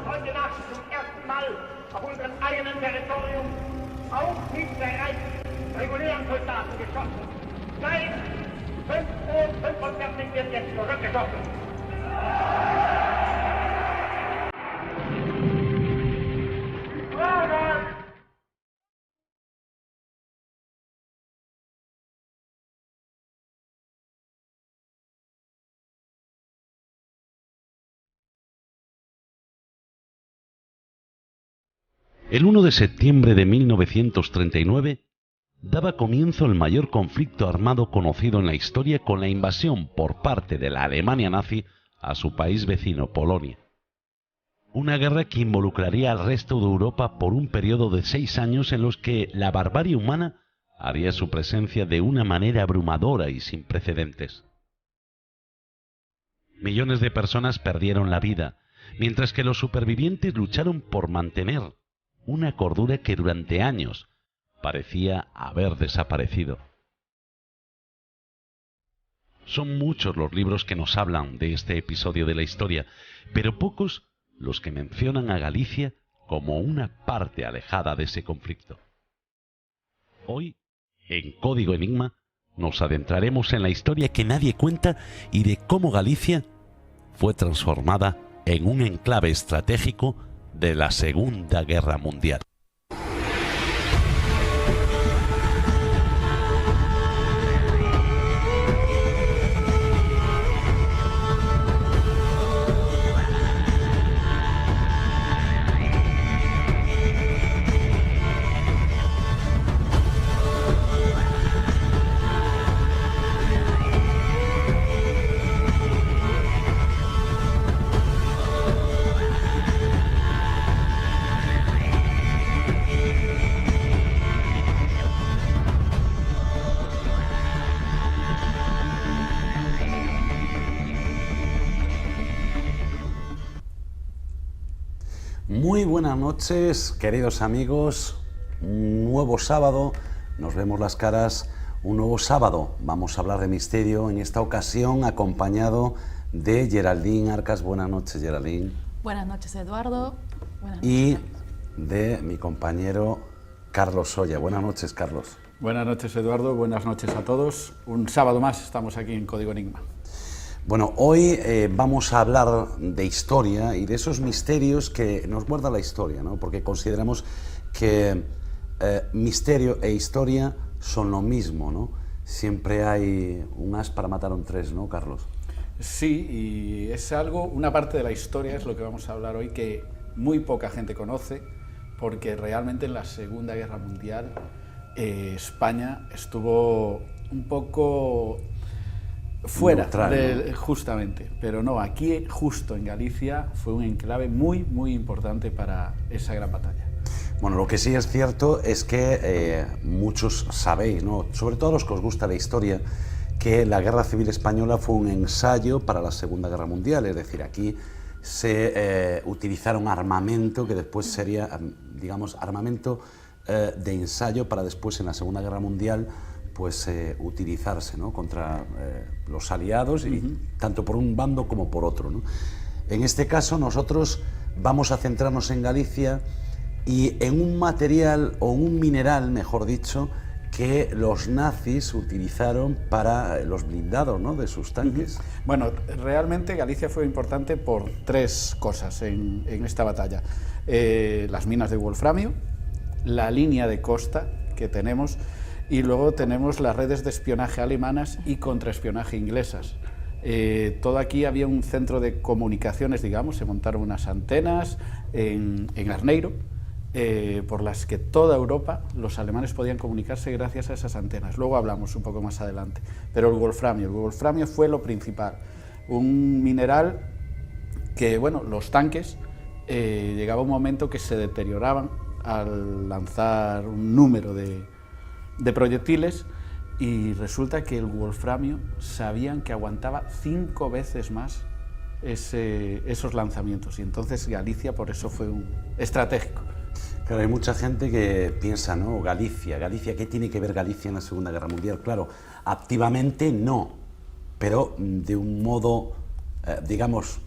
heute Nacht zum ersten Mal auf unserem eigenen Territorium auch mit bereits regulären Soldaten geschossen. Seit 5:45 Uhr wird jetzt zurückgeschossen. El 1 de septiembre de 1939 daba comienzo el mayor conflicto armado conocido en la historia con la invasión por parte de la Alemania nazi a su país vecino, Polonia. Una guerra que involucraría al resto de Europa por un periodo de 6 años en los que la barbarie humana haría su presencia de una manera abrumadora y sin precedentes. Millones de personas perdieron la vida, mientras que los supervivientes lucharon por mantener una cordura que durante años parecía haber desaparecido. Son muchos los libros que nos hablan de este episodio de la historia, pero pocos los que mencionan a Galicia como una parte alejada de ese conflicto. Hoy, en Código Enigma, nos adentraremos en la historia que nadie cuenta y de cómo Galicia fue transformada en un enclave estratégico de la Segunda Guerra Mundial. Muy buenas noches, queridos amigos. Un nuevo sábado, nos vemos las caras. Un nuevo sábado, vamos a hablar de misterio, en esta ocasión acompañado de Geraldine Arcas. Buenas noches, Geraldine. Buenas noches, Eduardo. Buenas noches, y Carlos. De mi compañero Carlos Solla. Buenas noches, Carlos. Buenas noches, Eduardo. Buenas noches a todos. Un sábado más estamos aquí en Código Enigma. Bueno, hoy vamos a hablar de historia y de esos misterios que nos guarda la historia, ¿no? Porque consideramos que misterio e historia son lo mismo, ¿no? Siempre hay un as para matar a un tres, ¿no, Carlos? Sí, y es algo, una parte de la historia es lo que vamos a hablar hoy que muy poca gente conoce, porque realmente en la Segunda Guerra Mundial España estuvo un poco fuera, neutral, ¿no? Justamente, pero no, aquí justo en Galicia fue un enclave muy importante para esa gran batalla. Bueno, lo que sí es cierto es que muchos sabéis, ¿no? Sobre todo los que os gusta la historia, que la Guerra Civil Española fue un ensayo para la Segunda Guerra Mundial, es decir, aquí se utilizaron armamento que después sería, digamos, armamento de ensayo para después en la Segunda Guerra Mundial pues utilizarse, ¿no? Contra los aliados, y tanto por un bando como por otro, ¿no? En este caso nosotros vamos a centrarnos en Galicia y en un material o un mineral, mejor dicho, que los nazis utilizaron para los blindados, ¿no? De sus tanques. Bueno, realmente Galicia fue importante por tres cosas en esta batalla. Las minas de wolframio, la línea de costa que tenemos, y luego tenemos las redes de espionaje alemanas y contraespionaje inglesas. Todo aquí había un centro de comunicaciones, digamos, se montaron unas antenas en Arneiro, por las que toda Europa, los alemanes podían comunicarse gracias a esas antenas. Luego hablamos un poco más adelante. Pero el wolframio fue lo principal. Un mineral que, bueno, los tanques, llegaba un momento que se deterioraban al lanzar un número de proyectiles, y resulta que el wolframio sabían que aguantaba 5 veces más esos lanzamientos, y entonces Galicia por eso fue un estratégico. Claro, hay mucha gente que piensa, ¿no? Galicia, ¿qué tiene que ver Galicia en la Segunda Guerra Mundial? Claro, activamente no, pero de un modo, digamos,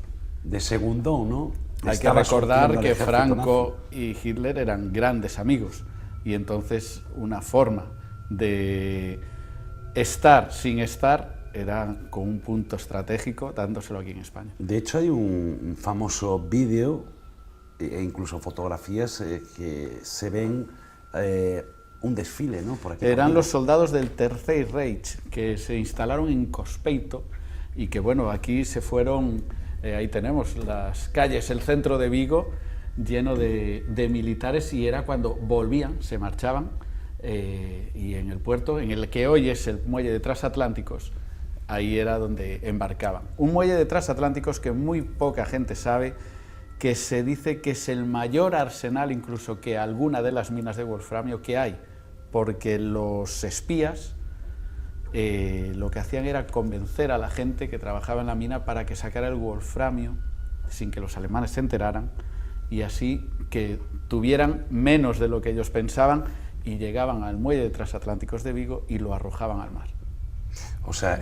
de segundo, ¿no? Hay que recordar que Franco y Hitler eran grandes amigos y entonces una forma de estar sin estar era con un punto estratégico dándoselo aquí en España. De hecho hay un famoso vídeo e incluso fotografías que se ven un desfile, ¿no? Por aquí eran los soldados del Tercer Reich que se instalaron en Cospeito y que bueno, aquí se fueron, ahí tenemos las calles, el centro de Vigo lleno de militares y era cuando volvían, se marchaban y en el puerto, en el que hoy es el muelle de transatlánticos, ahí era donde embarcaban. Un muelle de transatlánticos que muy poca gente sabe, que se dice que es el mayor arsenal incluso que alguna de las minas de wolframio que hay, porque los espías lo que hacían era convencer a la gente que trabajaba en la mina para que sacara el wolframio sin que los alemanes se enteraran y así que tuvieran menos de lo que ellos pensaban y llegaban al muelle de transatlánticos de Vigo y lo arrojaban al mar. O sea,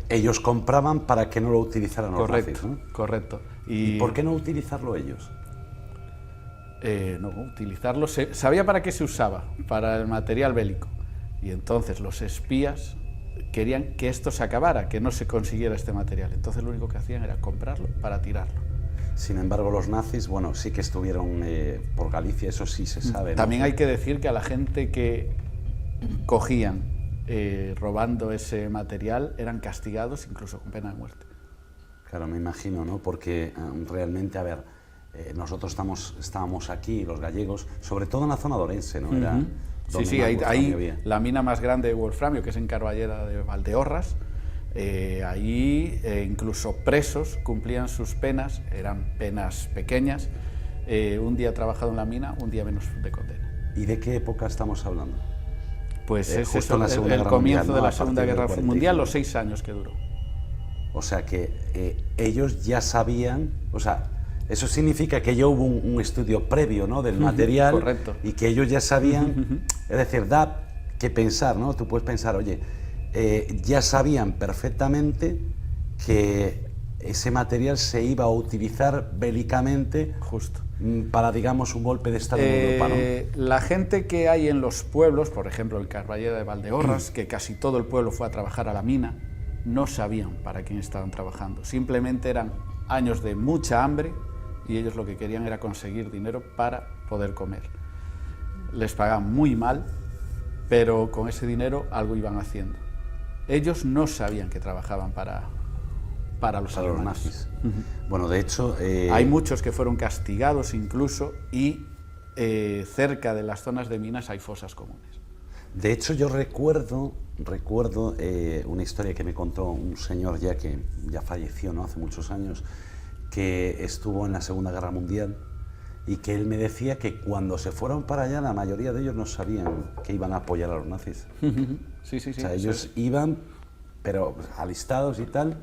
ellos compraban para que no lo utilizaran los nazis, ¿no? Correcto. ¿Y por qué no utilizarlo ellos? No, utilizarlo, sabía para qué se usaba, para el material bélico. Y entonces los espías querían que esto se acabara, que no se consiguiera este material. Entonces lo único que hacían era comprarlo para tirarlo. Sin embargo, los nazis, bueno, sí que estuvieron por Galicia, eso sí se sabe, ¿no? También hay que decir que a la gente que cogían robando ese material eran castigados incluso con pena de muerte. Claro, me imagino, ¿no? Porque realmente, a ver, nosotros estábamos aquí, los gallegos, sobre todo en la zona de Orense, ¿no? Era sí, ahí la mina más grande de wolframio, que es en Carballeda de Valdeorras, ahí incluso presos cumplían sus penas, eran penas pequeñas, un día trabajado en la mina, un día menos de condena. ¿Y de qué época estamos hablando? Pues es justo en la Segunda el Guerra comienzo Mundial, de ¿no? la Segunda Guerra Mundial, los 6 años que duró. O sea que ellos ya sabían, o sea, eso significa que ya hubo un estudio previo, ¿no? Del material. Correcto. Y que ellos ya sabían, es decir, da que pensar, ¿no? Tú puedes pensar, oye, ya sabían perfectamente que ese material se iba a utilizar bélicamente. Justo. Para, digamos, un golpe de Estado en Europa, ¿no? La gente que hay en los pueblos, por ejemplo, el Carballeda de Valdeorras, que casi todo el pueblo fue a trabajar a la mina, no sabían para quién estaban trabajando. Simplemente eran años de mucha hambre y ellos lo que querían era conseguir dinero para poder comer. Les pagaban muy mal, pero con ese dinero algo iban haciendo. Ellos no sabían que trabajaban para los alemanes. Nazis. Bueno, de hecho... Hay muchos que fueron castigados incluso y cerca de las zonas de minas hay fosas comunes. De hecho, yo recuerdo una historia que me contó un señor que ya falleció, ¿no? Hace muchos años, que estuvo en la Segunda Guerra Mundial y que él me decía que cuando se fueron para allá la mayoría de ellos no sabían que iban a apoyar a los nazis. Sí. O sea, ellos iban, pero alistados y tal,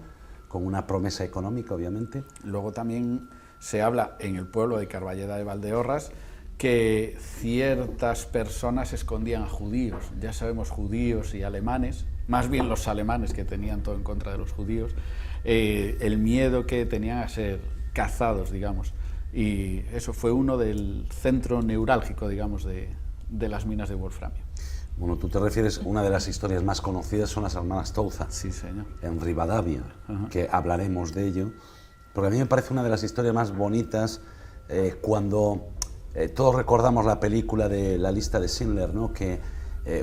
con una promesa económica, obviamente. Luego también se habla en el pueblo de Carballeda de Valdeorras que ciertas personas escondían a judíos, ya sabemos, judíos y alemanes, más bien los alemanes que tenían todo en contra de los judíos, el miedo que tenían a ser cazados, digamos, y eso fue uno del centro neurálgico, digamos, de las minas de wolframio. Bueno, tú te refieres, una de las historias más conocidas son las hermanas Touza. Sí, señor. En Rivadavia, que hablaremos de ello, porque a mí me parece una de las historias más bonitas cuando todos recordamos la película de La lista de Schindler, ¿no? Que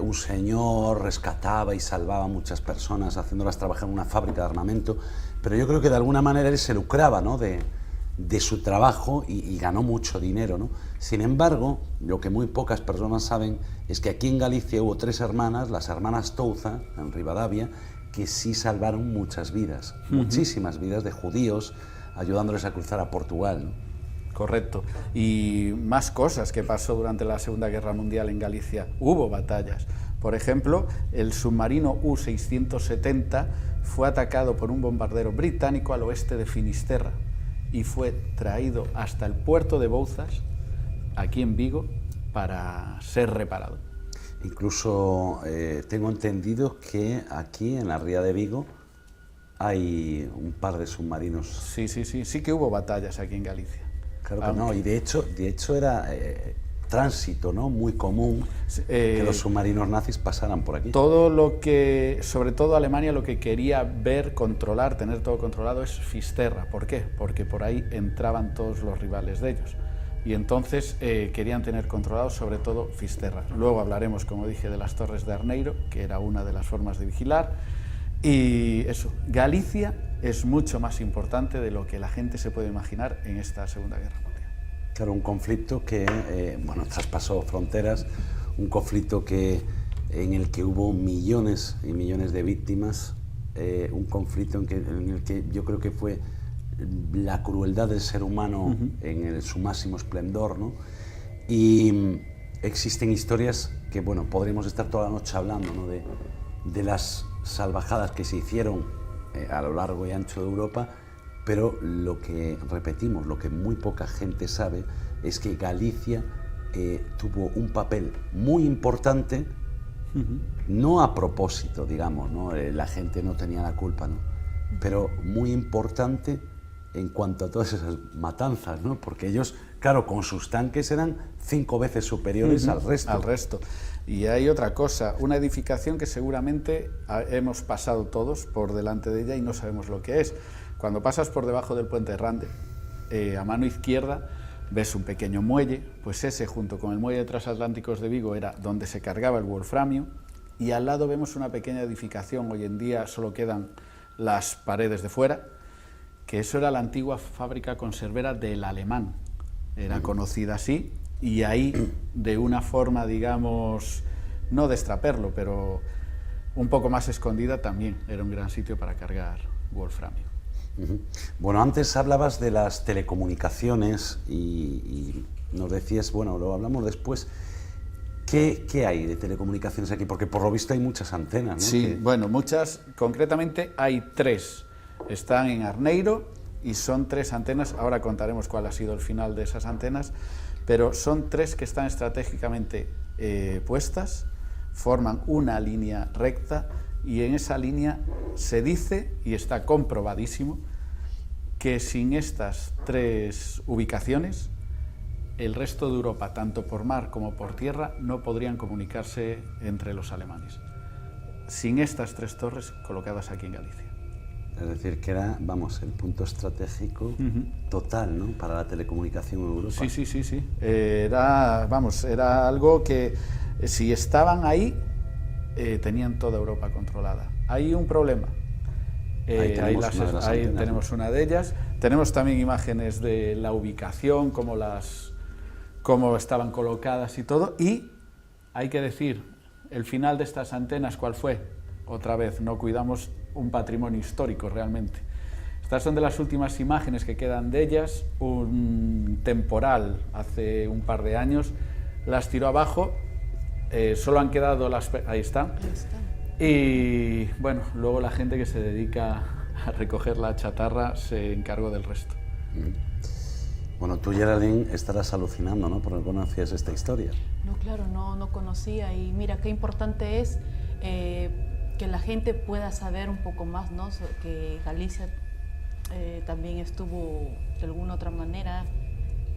un señor rescataba y salvaba a muchas personas haciéndolas trabajar en una fábrica de armamento, pero yo creo que de alguna manera él se lucraba, ¿no? de su trabajo y ganó mucho dinero, ¿no? Sin embargo, lo que muy pocas personas saben es que aquí en Galicia hubo 3 hermanas, las hermanas Touza, en Rivadavia, que sí salvaron muchas vidas, muchísimas vidas de judíos, ayudándoles a cruzar a Portugal, ¿no? Correcto. Y más cosas que pasó durante la Segunda Guerra Mundial en Galicia. Hubo batallas. Por ejemplo, el submarino U-670 fue atacado por un bombardero británico al oeste de Finisterra y fue traído hasta el puerto de Bouzas, aquí en Vigo, para ser reparado. Incluso tengo entendido que aquí en la ría de Vigo hay un par de submarinos. Sí que hubo batallas aquí en Galicia. Claro que no, y de hecho era tránsito, ¿no?, muy común que los submarinos nazis pasaran por aquí. Todo lo que, sobre todo Alemania, lo que quería ver, controlar, tener todo controlado es Fisterra. ¿Por qué? Porque por ahí entraban todos los rivales de ellos. Y entonces querían tener controlado sobre todo Fisterra. Luego hablaremos, como dije, de las torres de Arneiro, que era una de las formas de vigilar. Y eso, Galicia es mucho más importante de lo que la gente se puede imaginar en esta Segunda Guerra Mundial. Claro, un conflicto que, traspasó fronteras, un conflicto en el que hubo millones y millones de víctimas, un conflicto en el que yo creo que fue la crueldad del ser humano en su máximo esplendor, ¿no? Y existen historias que, bueno, podríamos estar toda la noche hablando, ¿no?, de las salvajadas que se hicieron a lo largo y ancho de Europa, pero lo que repetimos, lo que muy poca gente sabe, es que Galicia tuvo un papel muy importante, no a propósito, digamos, ¿no? La gente no tenía la culpa, ¿no?, pero muy importante en cuanto a todas esas matanzas, ¿no?, porque ellos, claro, con sus tanques eran 5 veces superiores al resto. Y hay otra cosa, una edificación que seguramente hemos pasado todos por delante de ella y no sabemos lo que es. Cuando pasas por debajo del puente Rande, a mano izquierda, ves un pequeño muelle, pues ese, junto con el muelle de transatlánticos de Vigo, era donde se cargaba el wolframio, y al lado vemos una pequeña edificación, hoy en día solo quedan las paredes de fuera, que eso era la antigua fábrica conservera del Alemán, era conocida así, y ahí, de una forma, digamos, no de extraperlo, pero un poco más escondida, también era un gran sitio para cargar wolframio. Bueno, antes hablabas de las telecomunicaciones y nos decías, bueno, lo hablamos después, ¿qué hay de telecomunicaciones aquí? Porque por lo visto hay muchas antenas, ¿no? Sí, bueno, muchas, concretamente hay 3, están en Arneiro y son 3 antenas, ahora contaremos cuál ha sido el final de esas antenas, pero son 3 que están estratégicamente puestas, forman una línea recta, y en esa línea se dice, y está comprobadísimo, que sin estas 3 ubicaciones, el resto de Europa, tanto por mar como por tierra, no podrían comunicarse entre los alemanes. Sin estas 3 torres colocadas aquí en Galicia. Es decir, que era, vamos, el punto estratégico total, ¿no?, para la telecomunicación en Europa. Sí. Era algo que, si estaban ahí, tenían toda Europa controlada. Hay un problema. Ahí tenemos una de ellas. Tenemos también imágenes de la ubicación, cómo estaban colocadas y todo. Y hay que decir, el final de estas antenas, ¿cuál fue? Otra vez, no cuidamos un patrimonio histórico realmente. Estas son de las últimas imágenes que quedan de ellas. Un temporal hace un par de años las tiró abajo. Solo han quedado ahí están. Y bueno, luego la gente que se dedica a recoger la chatarra se encargó del resto. Bueno, tú, Geraldine, estarás alucinando, ¿no?, porque no conocías esta historia. No, claro, no conocía, y mira qué importante es que la gente pueda saber un poco más, ¿no?, que Galicia también estuvo de alguna otra manera,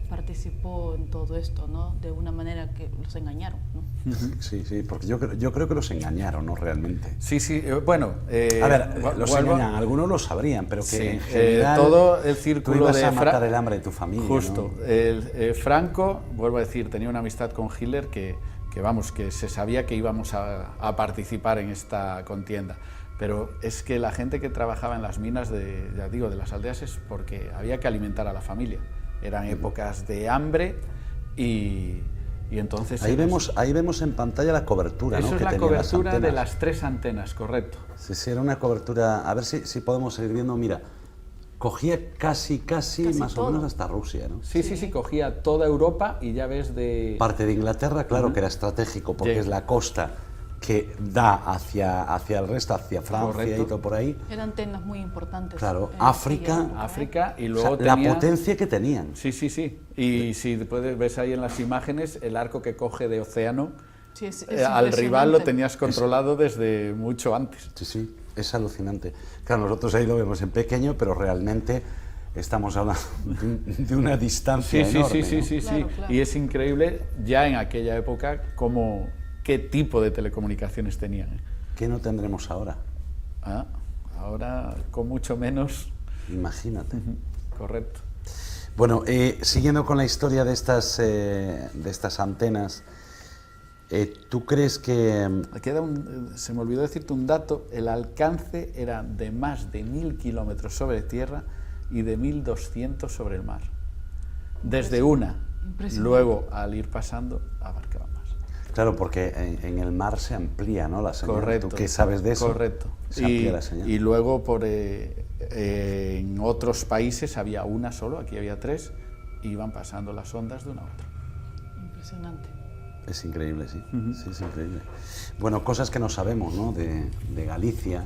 participó en todo esto, ¿no?, de una manera que los engañaron, ¿no? Sí, porque yo creo que los engañaron, ¿no?, realmente. Sí, bueno... a ver, los engañan, algunos lo sabrían, pero que sí, en general todo el círculo tú ibas de a matar el hambre de tu familia, justo, ¿no? Franco, vuelvo a decir, tenía una amistad con Hitler que se sabía que íbamos a participar en esta contienda. Pero es que la gente que trabajaba en las minas de las aldeas es porque había que alimentar a la familia. Eran épocas de hambre y entonces... Ahí vemos en pantalla la cobertura, eso, ¿no?, es que la tenían cobertura de las 3 antenas, correcto. Sí, era una cobertura... A ver si podemos seguir viendo, mira, cogía casi más todo. o menos hasta Rusia, ¿no? Sí, cogía toda Europa y ya ves de... Parte de Inglaterra, claro, que era estratégico porque es la costa que da hacia el resto, hacia Francia. Correcto. Y todo por ahí. Eran antenas muy importantes. Claro, África y luego la potencia que tenían. Sí. Y si ves ahí en las imágenes, el arco que coge de océano, al rival lo tenías controlado desde mucho antes. Sí, es alucinante. Claro, nosotros ahí lo vemos en pequeño, pero realmente estamos hablando de una distancia enorme, ¿no? Sí. Claro, claro. Y es increíble ya en aquella época qué tipo de telecomunicaciones tenían. ¿Qué no tendremos ahora? Ahora con mucho menos. Imagínate. Correcto. Bueno, siguiendo con la historia de estas antenas, ¿tú crees que...? Se me olvidó decirte un dato, el alcance era de más de 1000 kilómetros sobre tierra y de 1200 sobre el mar. Desde una, luego al ir pasando, abarcaba más. Claro, porque en el mar se amplía, ¿no?, la señal. Correcto. ¿Tú qué sabes de eso? Correcto. Se amplía la señal. Y luego en otros países había una solo, aquí había 3, y iban pasando las ondas de una a otra. Impresionante. Es increíble, sí. Sí, es increíble. Bueno, cosas que no sabemos, ¿no?, de Galicia,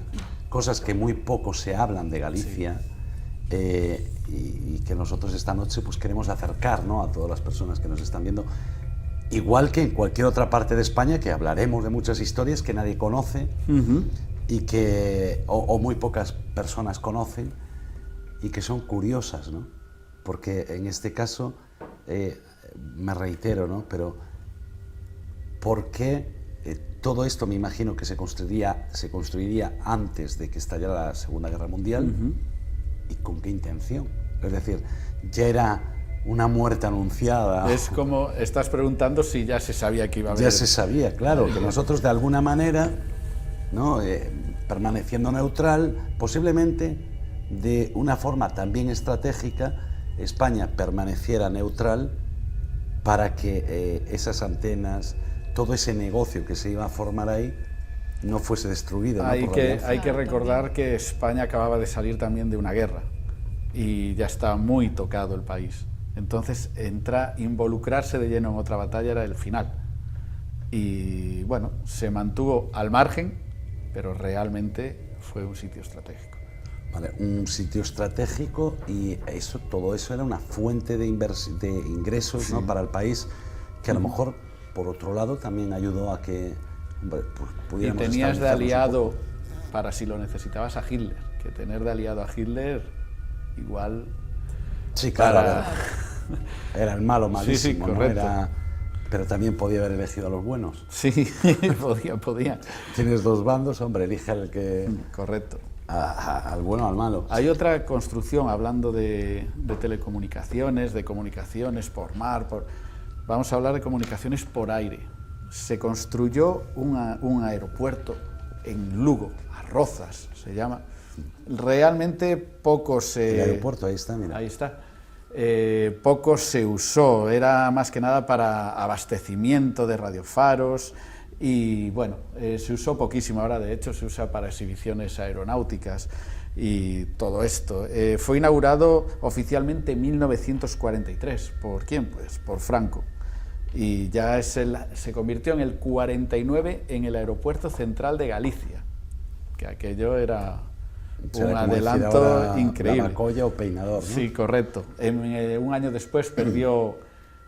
cosas que muy poco se hablan de Galicia, y que nosotros esta noche pues queremos acercar, ¿no?, a todas las personas que nos están viendo. Igual que en cualquier otra parte de España, que hablaremos de muchas historias que nadie conoce y que o muy pocas personas conocen y que son curiosas, ¿no? Porque en este caso, me reitero, ¿no?, pero ¿por qué todo esto me imagino que se construiría antes de que estallara la Segunda Guerra Mundial? ¿Y con qué intención? Es decir, ya era una muerte anunciada. Es como estás preguntando si ya se sabía que iba a haber. Ya se sabía, claro, que nosotros de alguna manera, ¿no?, permaneciendo neutral, posiblemente de una forma también estratégica, España permaneciera neutral para que esas antenas, todo ese negocio que se iba a formar ahí, no fuese destruido. Hay ¿no?, que recordar que España acababa de salir también de una guerra y ya está muy tocado el país. Entonces, involucrarse de lleno en otra batalla era el final. Y bueno, se mantuvo al margen, pero realmente fue un sitio estratégico. Vale, un sitio estratégico, y todo eso era una fuente de ingresos, ¿no?, para el país, que a lo mejor, por otro lado, también ayudó a que pudiéramos y tenías de estabilizarnos aliado, para si lo necesitabas, a Hitler, que tener de aliado a Hitler igual... Sí, claro, era el malo malísimo, sí, ¿no? correcto. Pero también podía haber elegido a los buenos. Sí, podía. Tienes dos bandos, hombre, elige al que... Correcto. Al bueno o al malo. Hay otra construcción, hablando de telecomunicaciones, de comunicaciones por mar, vamos a hablar de comunicaciones por aire. Se construyó un aeropuerto en Lugo, Arrozas se llama. Realmente poco se... El aeropuerto, ahí está, mira. Ahí está. Poco se usó, era más que nada para abastecimiento de radiofaros y bueno, se usó poquísimo. Ahora de hecho se usa para exhibiciones aeronáuticas y todo esto. Fue inaugurado oficialmente en 1943. ¿Por quién? Pues por Franco. Y ya se convirtió en el 49 en el aeropuerto central de Galicia, que aquello era un adelanto increíble. Lavacolla o Peinador, ¿no? Sí, correcto. Un año después perdió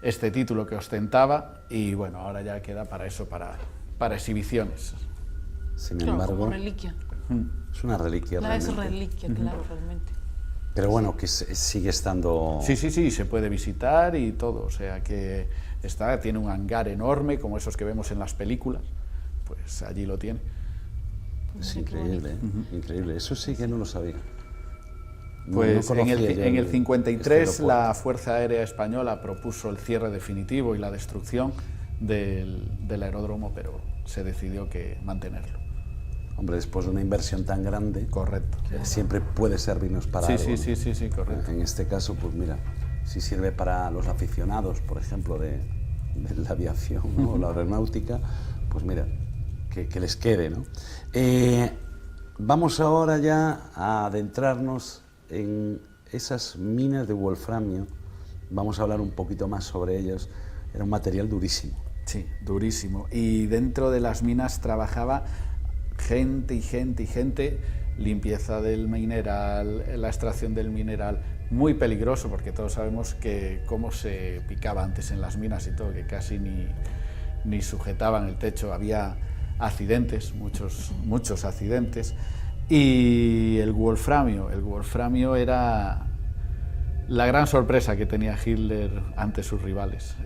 este título que ostentaba y bueno, ahora ya queda para eso, para exhibiciones. Sin Claro, embargo, como reliquia. es una reliquia Es realmente. reliquia, claro, realmente. Pero bueno, que sigue estando... Sí, se puede visitar y todo, o sea que tiene un hangar enorme, como esos que vemos en las películas, pues allí lo tiene. Es increíble, ¿eh? Increíble. Eso sí que no lo sabía. Pues no en el 53 este la Fuerza Aérea Española propuso el cierre definitivo y la destrucción del aeródromo, pero se decidió que mantenerlo. Hombre, después de una inversión tan grande, Correcto. Siempre puede servirnos para algo, ¿no? Sí, correcto. En este caso, pues mira, si sirve para los aficionados, por ejemplo, de la aviación, ¿no?, o la aeronáutica, pues mira, que les quede, ¿no? Vamos ahora ya a adentrarnos en esas minas de wolframio. Vamos a hablar un poquito más sobre ellas. Era un material durísimo. Sí, durísimo. Y dentro de las minas trabajaba gente, limpieza del mineral, la extracción del mineral, muy peligroso porque todos sabemos que cómo se picaba antes en las minas y todo, que casi ni sujetaban el techo, había accidentes, muchos accidentes. Y el wolframio era la gran sorpresa que tenía Hitler ante sus rivales,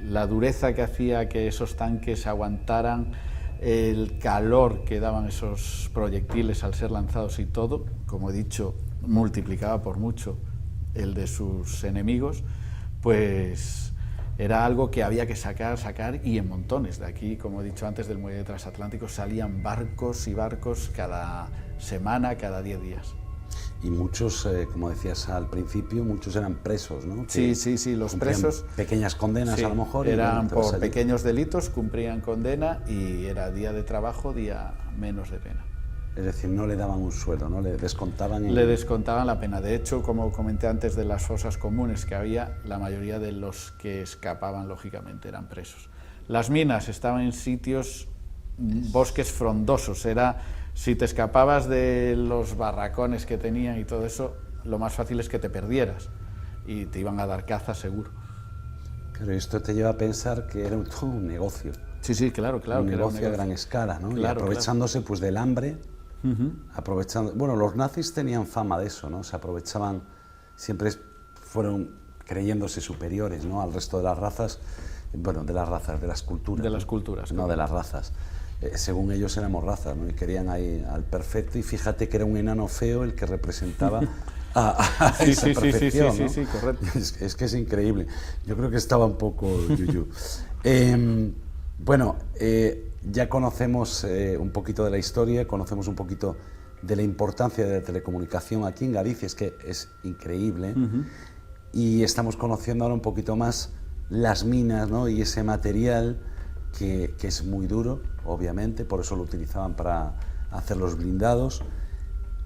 la dureza que hacía que esos tanques aguantaran, el calor que daban esos proyectiles al ser lanzados y todo, como he dicho, multiplicaba por mucho el de sus enemigos, pues era algo que había que sacar y en montones. De aquí, como he dicho antes, del muelle transatlántico salían barcos y barcos cada semana, cada 10 días. Y muchos, como decías al principio, muchos eran presos, ¿no? Sí, los presos... Pequeñas condenas, sí, a lo mejor. Eran por pequeños delitos, cumplían condena y era día de trabajo, día menos de pena. Es decir, no le daban un sueldo, ¿no? Le descontaban... Le descontaban la pena. De hecho, como comenté antes de las fosas comunes que había, la mayoría de los que escapaban, lógicamente, eran presos. Las minas estaban en sitios, bosques frondosos, si te escapabas de los barracones que tenían y todo eso, lo más fácil es que te perdieras y te iban a dar caza seguro. Claro, esto te lleva a pensar que era todo un negocio. Sí, claro. Un negocio a gran escala, ¿no? Claro, y aprovechándose pues del hambre, bueno, los nazis tenían fama de eso, ¿no? Se aprovechaban, siempre fueron creyéndose superiores, ¿no? Al resto de las razas, bueno, de las culturas. De las culturas. No, de las razas. Según ellos éramos razas, ¿no? Y querían ahí al perfecto, y fíjate que era un enano feo el que representaba a esa perfección, ¿no? Sí, correcto. Es que es increíble. Yo creo que estaba un poco yuyu. Bueno, ya conocemos un poquito de la historia, conocemos un poquito de la importancia de la telecomunicación aquí en Galicia, es que es increíble, y estamos conociendo ahora un poquito más las minas, ¿no? Y ese material que es muy duro, obviamente, por eso lo utilizaban para hacer los blindados,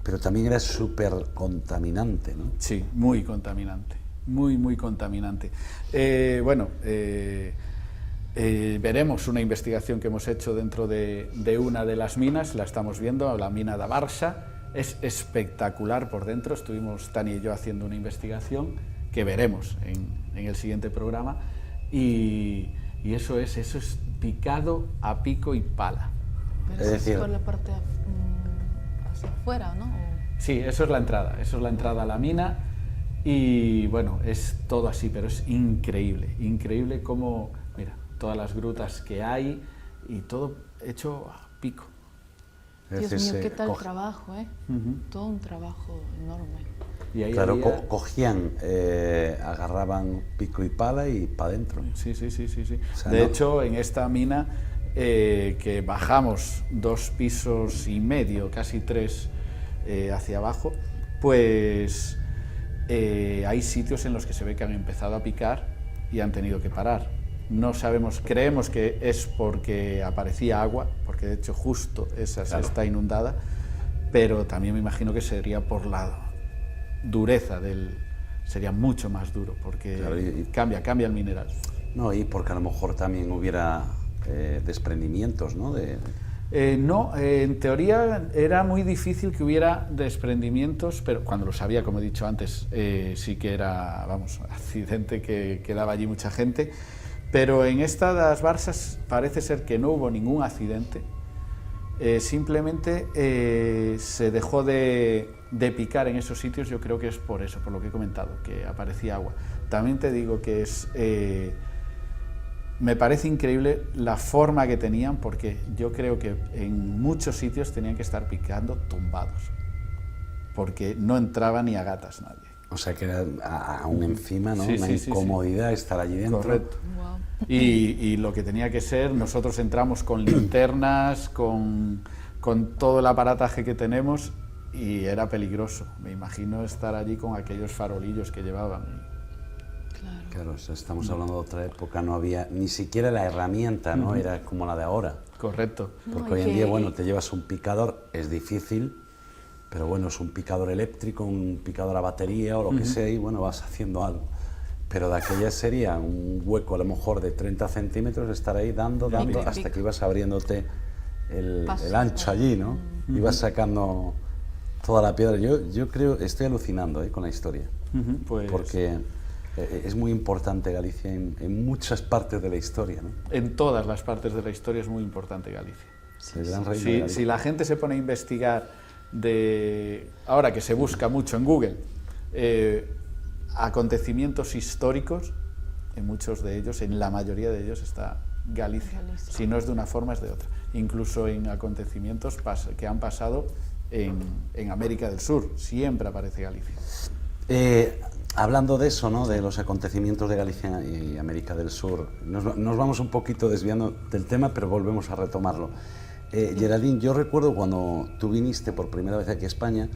pero también era súper contaminante, ¿no? Sí, muy contaminante, muy contaminante. Veremos una investigación que hemos hecho dentro de una de las minas, la estamos viendo, la mina de Barça, es espectacular por dentro, estuvimos Tania y yo haciendo una investigación que veremos en el siguiente programa, y eso es picado a pico y pala. Pero es decir, por la parte hacia afuera, ¿no? Sí, eso es la entrada a la mina, y bueno, es todo así, pero es increíble como, mira, todas las grutas que hay y todo hecho a pico. Dios mío, qué tal trabajo, ¿eh? Todo un trabajo enorme. Y ahí claro, cogían, agarraban pico y pala y para adentro. Sí. O sea, de hecho, en esta mina que bajamos 2 pisos y medio, casi 3 hacia abajo, pues hay sitios en los que se ve que han empezado a picar y han tenido que parar. No sabemos, creemos que es porque aparecía agua, porque de hecho justo esa está inundada, pero también me imagino que sería por la dureza sería mucho más duro, porque claro, cambia el mineral. No, y porque a lo mejor también hubiera desprendimientos, ¿no? No, en teoría era muy difícil que hubiera desprendimientos, pero cuando los había, como he dicho antes, sí que era, accidente que quedaba allí mucha gente, pero en esta de las Barsas parece ser que no hubo ningún accidente, simplemente se dejó de picar en esos sitios. Yo creo que es por eso, por lo que he comentado, que aparecía agua. También te digo que me parece increíble la forma que tenían, porque yo creo que en muchos sitios tenían que estar picando tumbados, porque no entraba ni a gatas nadie. O sea que era aún encima, ¿no? Una incomodidad estar allí dentro. Correcto. Wow. Y lo que tenía que ser, nosotros entramos con linternas, con todo el aparataje que tenemos, y era peligroso. Me imagino estar allí con aquellos farolillos que llevaban. Claro, o sea, estamos hablando de otra época, no había ni siquiera la herramienta, ¿no? Era como la de ahora. Correcto. Porque hoy en día, bueno, te llevas un picador, es difícil, pero bueno, es un picador eléctrico, un picador a batería o lo que sea, y bueno, vas haciendo algo. Pero de aquella sería un hueco a lo mejor de 30 centímetros, estar ahí dando, hasta que ibas abriéndote el ancho allí, ¿no? Ibas sacando toda la piedra. Yo creo, estoy alucinando con la historia, porque es muy importante Galicia en muchas partes de la historia, ¿no? En todas las partes de la historia es muy importante Galicia. El gran reino de Galicia. Si la gente se pone a investigar ahora que se busca mucho en Google, acontecimientos históricos, en muchos de ellos, en la mayoría de ellos está Galicia. Si no es de una forma, es de otra. Incluso en acontecimientos que han pasado en América del Sur, siempre aparece Galicia. Hablando de eso, ¿no?, de los acontecimientos de Galicia y América del Sur, nos vamos un poquito desviando del tema, pero volvemos a retomarlo. Geraldine, yo recuerdo cuando tú viniste por primera vez aquí a España,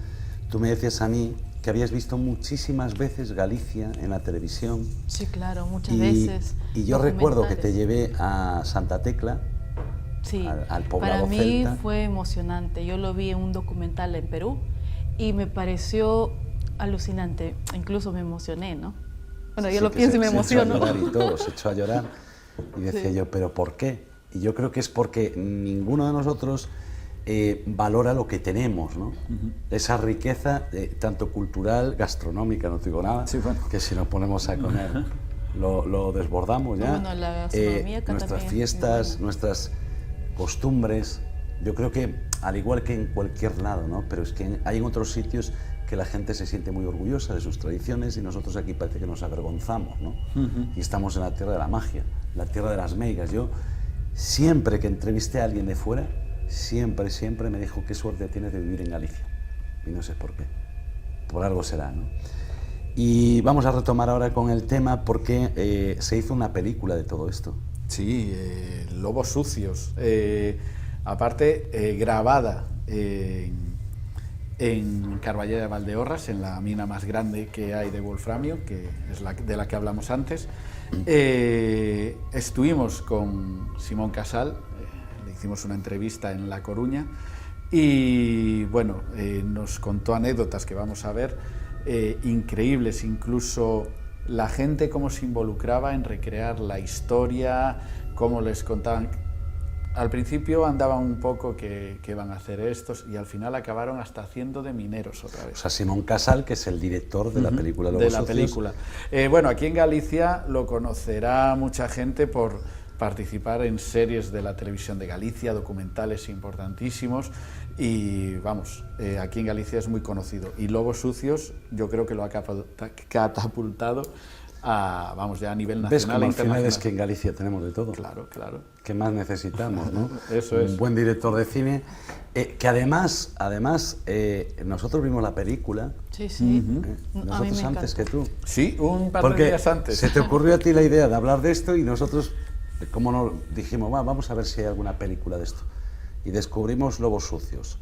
tú me decías a mí que habías visto muchísimas veces Galicia en la televisión. Sí, claro, muchas veces. Y yo recuerdo que te llevé a Santa Tecla, sí, al poblado para mí celta. fue emocionante. Yo lo vi en un documental en Perú y me pareció alucinante. Incluso me emocioné, ¿no? Bueno, yo lo pienso y me emociono. Se echó a llorar y todo, se echó a llorar. Y decía yo, ¿pero por qué? Y yo creo que es porque ninguno de nosotros valora lo que tenemos, ¿no? Esa riqueza, tanto cultural, gastronómica, no te digo nada, sí, bueno, que si nos ponemos a comer lo desbordamos ya. Bueno, la gastronomía acá nuestras también fiestas, es nuestras costumbres, yo creo que al igual que en cualquier lado, ¿no?, pero es que hay en otros sitios que la gente se siente muy orgullosa de sus tradiciones y nosotros aquí parece que nos avergonzamos, ¿no? Y estamos en la tierra de la magia, la tierra de las meigas. Yo siempre que entrevisté a alguien de fuera, siempre me dijo qué suerte tienes de vivir en Galicia. Y no sé por qué. Por algo será, ¿no? Y vamos a retomar ahora con el tema porque se hizo una película de todo esto. Sí, Lobos Sucios. Aparte, grabada en Carballeda de Valdeorras, en la mina más grande que hay de wolframio, que es de la que hablamos antes. Estuvimos con Simón Casal, le hicimos una entrevista en La Coruña y bueno, nos contó anécdotas que vamos a ver, increíbles, incluso la gente cómo se involucraba en recrear la historia, cómo les contaban. Al principio andaban un poco que van a hacer estos y al final acabaron hasta haciendo de mineros otra vez. O sea, Simón Casal, que es el director de la película Lobos Sucios. Película. Bueno, aquí en Galicia lo conocerá mucha gente por participar en series de la televisión de Galicia, documentales importantísimos y vamos, aquí en Galicia es muy conocido. Y Lobos Sucios yo creo que lo ha catapultado vamos, ya a nivel nacional. ¿Ves cómo e al final internacional? es que en Galicia tenemos de todo? Claro, claro. ¿Qué más necesitamos, no? Eso es. Un buen director de cine, que además, nosotros vimos la película, Sí, sí. nosotros antes que tú. Sí, un par Porque de días antes. se te ocurrió a ti la idea de hablar de esto y nosotros, como nos dijimos, vamos a ver si hay alguna película de esto. Y descubrimos Lobos Sucios.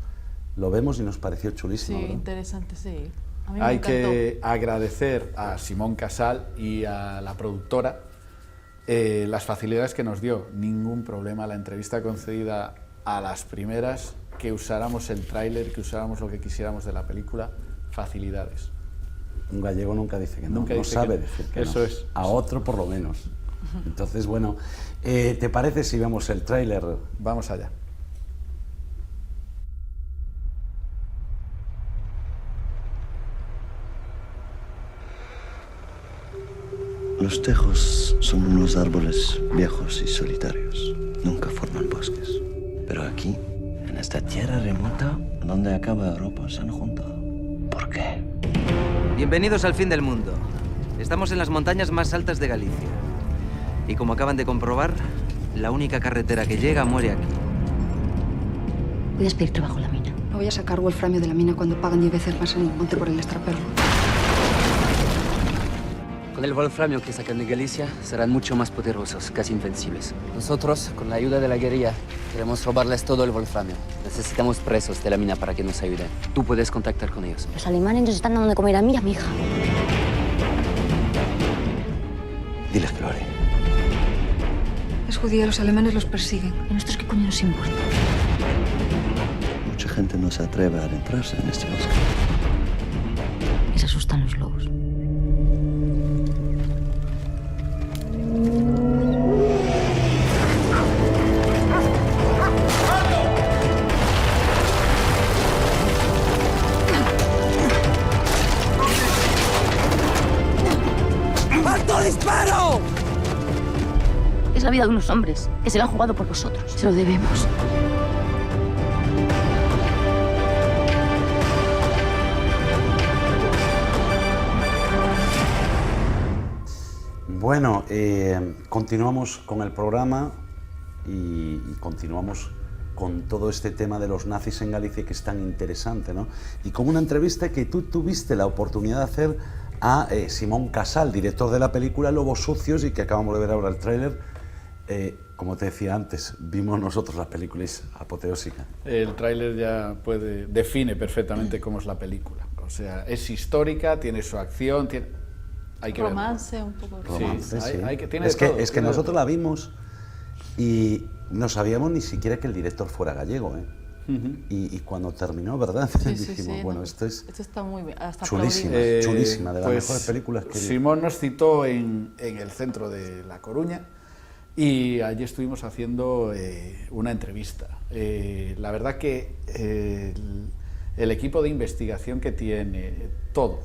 Lo vemos y nos pareció chulísimo. Sí, ¿verdad? interesante, sí. A mí me Hay encantó. que agradecer a Simón Casal y a la productora las facilidades que nos dio. Ningún problema, la entrevista concedida a las primeras, que usáramos el tráiler, que usáramos lo que quisiéramos de la película, facilidades. Un gallego nunca dice que no, Nunca no dice sabe que no. decir que Eso no. es. A otro por lo menos. Entonces, bueno, ¿te parece si vemos el tráiler? Vamos allá. Los tejos son unos árboles viejos y solitarios. Nunca forman bosques. Pero aquí, en esta tierra remota, donde acaba Europa, se han juntado. ¿Por qué? Bienvenidos al fin del mundo. Estamos en las montañas más altas de Galicia. Y como acaban de comprobar, la única carretera que llega muere aquí. Puedes pedir trabajo en la mina. No voy a sacar wolframio de la mina cuando pagan 10 veces más en el monte por el extraperlo. Con el wolframio que sacan de Galicia, serán mucho más poderosos, casi invencibles. Nosotros, con la ayuda de la guerrilla, queremos robarles todo el wolframio. Necesitamos presos de la mina para que nos ayuden. Tú puedes contactar con ellos. Los alemanes nos están dando de comer a mí y a mi hija. Diles que lo haré. Es judía, los alemanes los persiguen. ¿A nosotros qué coño nos importa? Mucha gente no se atreve a adentrarse en este bosque. Les asustan los lobos. ¡Alto disparo! Es la vida de unos hombres que se la han jugado por vosotros. Se lo debemos. Bueno, continuamos con el programa y continuamos con todo este tema de los nazis en Galicia, que es tan interesante, ¿no? Y con una entrevista que tú tuviste la oportunidad de hacer a Simón Casal, director de la película Lobos Sucios, y que acabamos de ver ahora el tráiler. Como te decía antes, vimos nosotros la película, es apoteósica. El tráiler ya define perfectamente cómo es la película. O sea, es histórica, tiene su acción, hay que romance, verlo. Un poco de romance. Sí, sí. Es que nosotros la vimos y no sabíamos ni siquiera que el director fuera gallego, ¿eh? Y cuando terminó, ¿verdad? Dijimos, bueno, esto está muy bien, hasta chulísima, chulísima, de las mejores películas que Simón nos citó en el centro de La Coruña y allí estuvimos haciendo una entrevista. La verdad que el equipo de investigación que tiene, todo,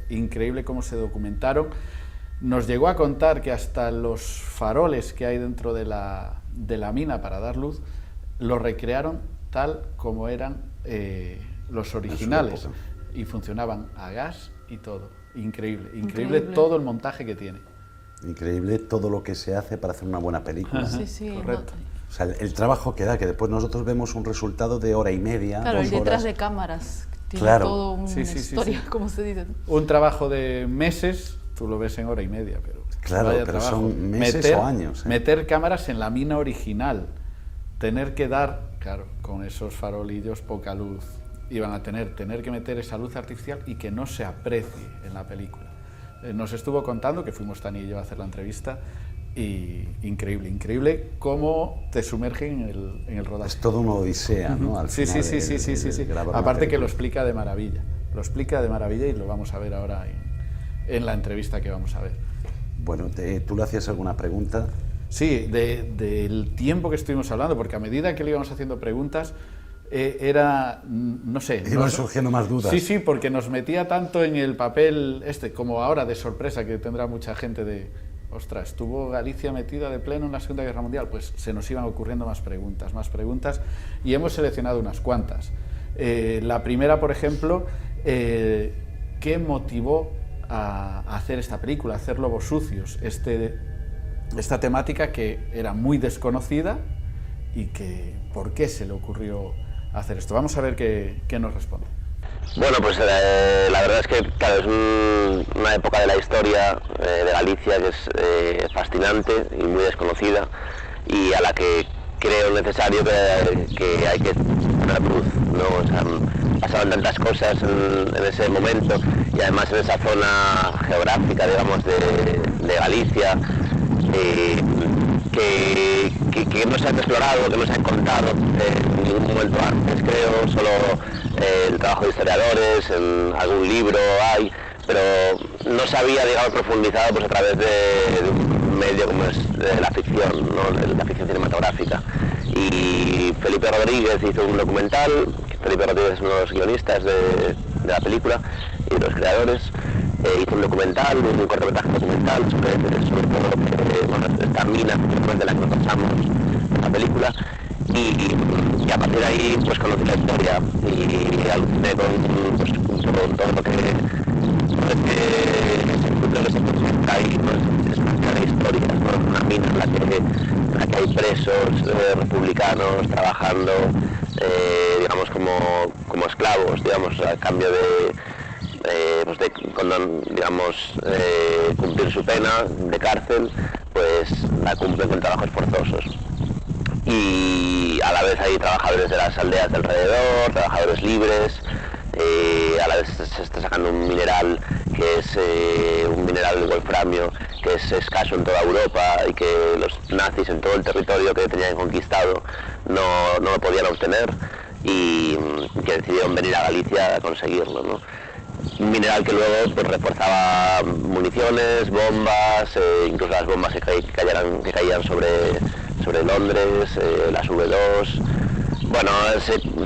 increíble cómo se documentaron. Nos llegó a contar que hasta los faroles que hay dentro de la mina para dar luz, los recrearon tal como eran los originales y funcionaban a gas y todo. Increíble todo el montaje que tiene. Increíble todo lo que se hace para hacer una buena película. Sí, correcto. O sea, el trabajo que da, que después nosotros vemos un resultado de hora y media. Claro, 2 el detrás horas. de cámaras tiene todo una historia, como se dice. Un trabajo de meses, tú lo ves en hora y media, pero claro, pero son meses o años. Meter cámaras en la mina original, tener que dar, claro, con esos farolillos poca luz, iban a tener que meter esa luz artificial y que no se aprecie en la película. Nos estuvo contando, que fuimos Tani y yo a hacer la entrevista, y increíble cómo te sumergen en el rodaje. Es todo una odisea, ¿no? Al Sí. Aparte que lo explica de maravilla. Y lo vamos a ver ahora en la entrevista que vamos a ver. Bueno, ¿tú le hacías alguna pregunta? Sí, del tiempo que estuvimos hablando, porque a medida que le íbamos haciendo preguntas, era, no sé... Iban surgiendo más dudas. Sí, porque nos metía tanto en el papel como ahora de sorpresa, que tendrá mucha gente de... Ostras, ¿estuvo Galicia metida de pleno en la Segunda Guerra Mundial? Pues se nos iban ocurriendo más preguntas, y hemos seleccionado unas cuantas. La primera, por ejemplo, ¿qué motivó a hacer esta película, a hacer Lobos Sucios? Esta temática que era muy desconocida y que ¿por qué se le ocurrió hacer esto? Vamos a ver qué nos responde. Bueno, pues la verdad es que claro, es una época de la historia de Galicia que es fascinante y muy desconocida, y a la que creo necesario que hay que poner luz, ¿no? O sea, pasaban tantas cosas en ese momento, y además en esa zona geográfica, digamos, de Galicia, que no se ha explorado, que no se ha contado en ningún momento antes, creo. Solo el trabajo de historiadores, en algún libro hay, pero no se había, digamos, profundizado pues a través de un medio como es la ficción, ¿no? La ficción cinematográfica. Y Felipe Rodríguez hizo un documental. Felipe Rodríguez es uno de los guionistas de la película y de los creadores. Hizo un documental, un cortometraje documental sobre todo esta mina de la que nos pasamos en la película, y a partir de ahí pues conocí la historia y aluciné con todo lo que se presenta ahí, es una historia, ¿no? Una mina en la que hay presos republicanos trabajando, digamos, como esclavos, digamos, a cambio de cuando, digamos, cumplir su pena de cárcel, pues la cumplen con trabajos forzosos. Y a la vez hay trabajadores de las aldeas de alrededor, trabajadores libres, a la vez se está sacando un mineral que es un mineral de wolframio que es escaso en toda Europa y que los nazis en todo el territorio que tenían conquistado no lo podían obtener, y que decidieron venir a Galicia a conseguirlo, ¿no? Un mineral que luego pues reforzaba municiones, bombas, incluso las bombas que caían sobre Londres, las V2. Bueno,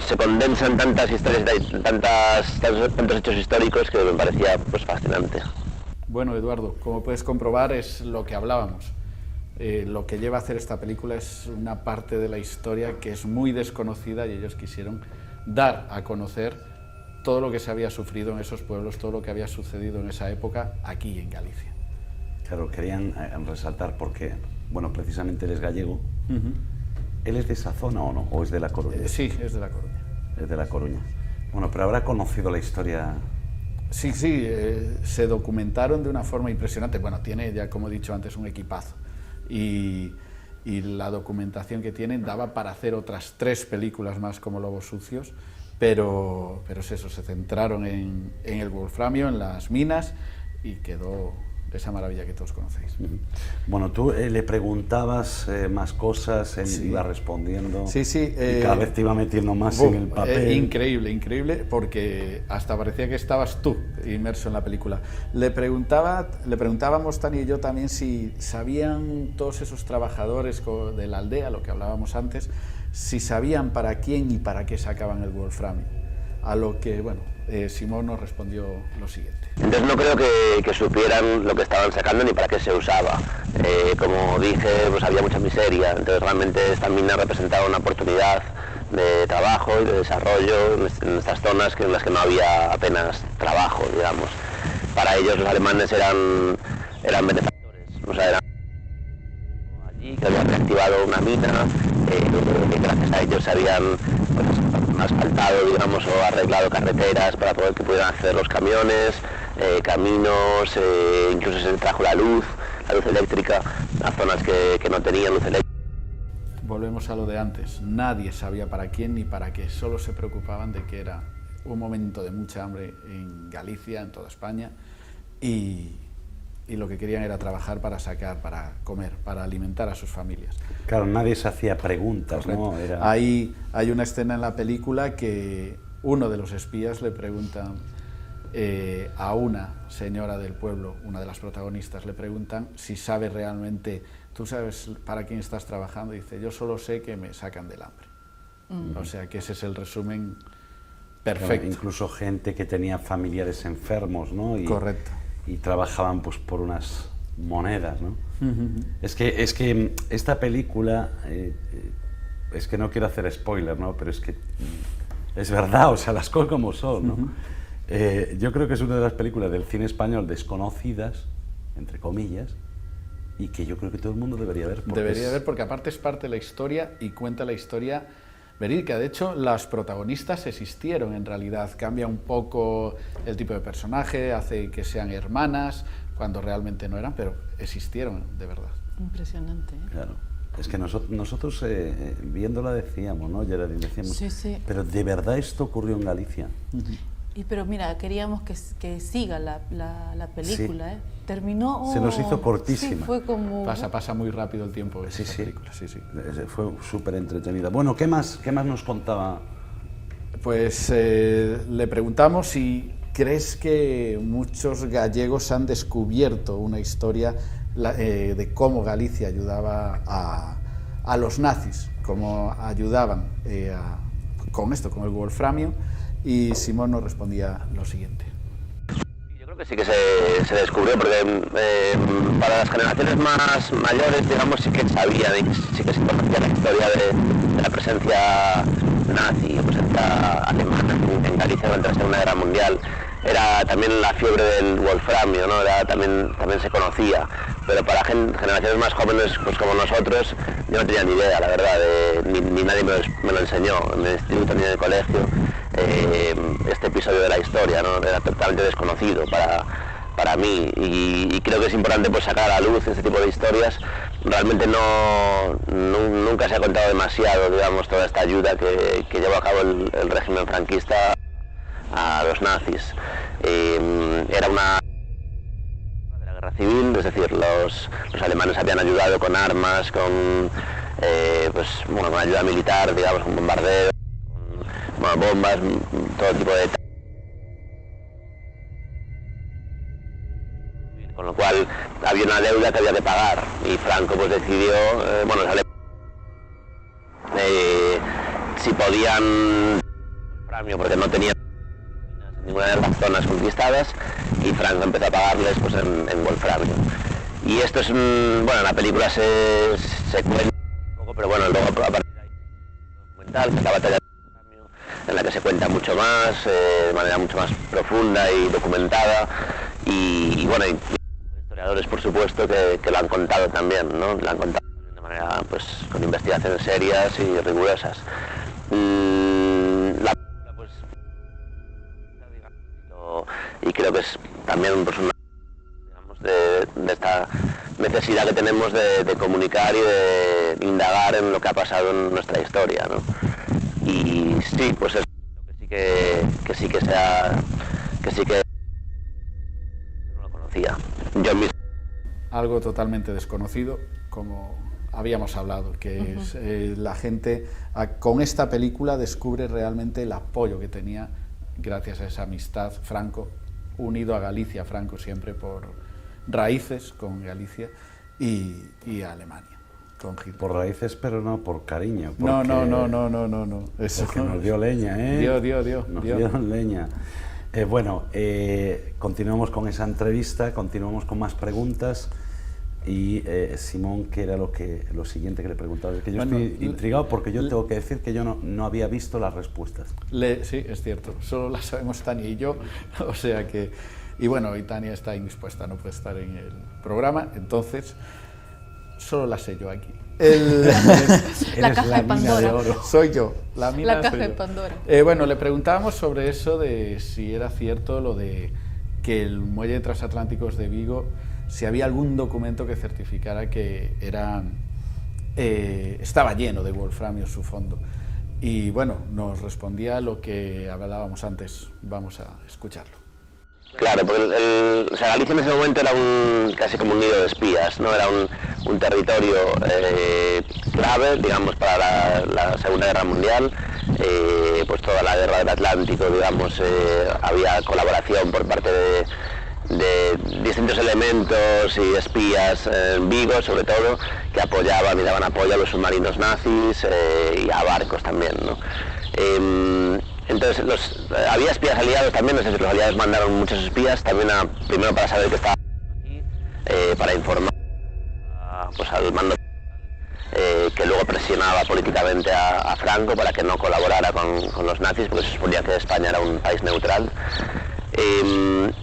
se condensan tantas historias, tantos hechos históricos que me parecía pues fascinante. Bueno, Eduardo, como puedes comprobar es lo que hablábamos. Lo que lleva a hacer esta película es una parte de la historia que es muy desconocida, y ellos quisieron dar a conocer todo lo que se había sufrido en esos pueblos, todo lo que había sucedido en esa época aquí en Galicia. Claro, querían resaltar porque, bueno, precisamente él es gallego. ¿Él es de esa zona o no? ¿O es de La Coruña? Sí, es de La Coruña. Es de La Coruña. Bueno, pero habrá conocido la historia. Sí, se documentaron de una forma impresionante. Bueno, tiene ya, como he dicho antes, un equipazo. Y la documentación que tienen daba para hacer otras 3 películas más como Lobos Sucios, pero es eso, se centraron en el wolframio, en las minas, y quedó esa maravilla que todos conocéis. Bueno, tú le preguntabas más cosas, él iba respondiendo. Sí. Y cada vez te iba metiendo más en el papel. Increíble, porque hasta parecía que estabas tú inmerso en la película. Le preguntábamos, Tani y yo también, si sabían todos esos trabajadores de la aldea, lo que hablábamos antes, si sabían para quién y para qué sacaban el wolframio. A lo que, bueno, Simón nos respondió lo siguiente. Entonces no creo que supieran lo que estaban sacando ni para qué se usaba. Como dije, pues había mucha miseria, entonces realmente esta mina representaba una oportunidad de trabajo y de desarrollo en estas zonas en las que no había apenas trabajo, digamos. Para ellos los alemanes eran benefactores, o sea, eran allí que habían reactivado una mina, gracias a ellos se habían asfaltado, digamos, o arreglado carreteras para poder que pudieran acceder los camiones, caminos, incluso se trajo la luz eléctrica a zonas que no tenían luz eléctrica. Volvemos a lo de antes, nadie sabía para quién ni para qué, solo se preocupaban de que era un momento de mucha hambre en Galicia, en toda España, y lo que querían era trabajar para sacar, para comer, para alimentar a sus familias. Claro, nadie se hacía preguntas, ¿no? Hay una escena en la película que uno de los espías le pregunta a una señora del pueblo, una de las protagonistas, le preguntan si sabe realmente, ¿tú sabes para quién estás trabajando? Y dice, yo solo sé que me sacan del hambre. O sea, que ese es el resumen perfecto. Claro, incluso gente que tenía familiares enfermos, ¿no? Correcto. Y trabajaban pues por unas monedas, ¿no? Es que esta película, es que no quiero hacer spoiler, ¿no? Pero es que es verdad, o sea, las cosas como son, ¿no? Yo creo que es una de las películas del cine español desconocidas, entre comillas, y que yo creo que todo el mundo debería ver. Debería ver porque aparte es parte de la historia y cuenta la historia verídica. De hecho, las protagonistas existieron en realidad. Cambia un poco el tipo de personaje, hace que sean hermanas, cuando realmente no eran, pero existieron de verdad. Impresionante, ¿eh? Claro. Es que nosotros viéndola decíamos, ¿no? Geraldine, decíamos, sí. Pero ¿de verdad esto ocurrió en Galicia? Pero mira, queríamos que siga la película, sí. ¿eh? Terminó... Se nos hizo cortísima. Sí, fue como... Pasa muy rápido el tiempo de esa película, sí. Fue súper entretenida. Bueno, ¿qué más nos contaba? Pues le preguntamos si crees que muchos gallegos han descubierto una historia de cómo Galicia ayudaba a los nazis, cómo ayudaban con el wolframio, y Simón nos respondía lo siguiente. Yo creo que sí que se descubrió, porque para las generaciones más mayores, digamos, sí que sabían y sí que se conocía la historia de la presencia nazi, la presencia alemana en Galicia durante la Segunda Guerra Mundial. Era también la fiebre del wolframio, ¿no? También se conocía, pero para generaciones más jóvenes, pues como nosotros, yo no tenía ni idea, la verdad, ni nadie me lo enseñó en el instituto ni en el colegio. Este episodio de la historia, ¿no? Era totalmente desconocido para mí, y creo que es importante pues sacar a la luz este tipo de historias. Realmente nunca se ha contado demasiado, digamos, toda esta ayuda que llevó a cabo el régimen franquista a los nazis. Era una de la guerra civil, es decir, los alemanes habían ayudado con armas, con ayuda militar, digamos, con bombardeos, con bombas, todo tipo de... Con lo cual había una deuda que había que pagar, y Franco pues decidió, si podían, porque no tenían ninguna de las zonas conquistadas, y Franco empezó a pagarles pues en wolframio. Y esto es, la película se cuenta un poco, pero bueno, luego a partir de ahí documental, que es la batalla de wolframio, en la que se cuenta mucho más, de manera mucho más profunda y documentada, y historiadores historiadores, por supuesto, que lo han contado también, ¿no? Lo han contado de manera, pues, con investigaciones serias y rigurosas. La película, pues, y creo que es también, pues, una, digamos, de esta necesidad que tenemos de comunicar y de indagar en lo que ha pasado en nuestra historia, ¿no? Y sí, pues es que sí que no lo conocía. Yo mismo. Algo totalmente desconocido, como habíamos hablado, que es la gente con esta película descubre realmente el apoyo que tenía gracias a esa amistad Franco, unido a Galicia, Franco siempre por raíces con Galicia y a Alemania. Por raíces, pero no por cariño. No. Eso porque nos dio leña, ¿eh? Nos dieron leña. Bueno, continuamos con esa entrevista, continuamos con más preguntas. Y Simón, ¿qué era lo siguiente que le preguntaba? Es que yo estoy intrigado porque yo tengo que decir que yo no había visto las respuestas. Sí, es cierto. Solo las sabemos Tania y yo. O sea que... Y bueno, y Tania está indispuesta, no puede estar en el programa, entonces... Solo la sé yo aquí. La caja de Pandora. Soy yo. La caja de Pandora. Bueno, le preguntábamos sobre eso de si era cierto lo de que el muelle de transatlánticos de Vigo, si había algún documento que certificara que estaba lleno de wolframio su fondo. Y bueno, nos respondía lo que hablábamos antes. Vamos a escucharlo. Claro, porque o sea, Galicia en ese momento era casi como un nido de espías, ¿no? Era un territorio clave, digamos, para la Segunda Guerra Mundial. Pues toda la guerra del Atlántico, digamos, había colaboración por parte de distintos elementos y espías en Vigo, sobre todo, que apoyaban y daban apoyo a los submarinos nazis y a barcos también, ¿no? Entonces había espías aliados también, es decir, los aliados mandaron muchos espías también primero para saber que estaba aquí, para informar pues al mando que luego presionaba políticamente a Franco para que no colaborara con los nazis, porque se suponía que España era un país neutral.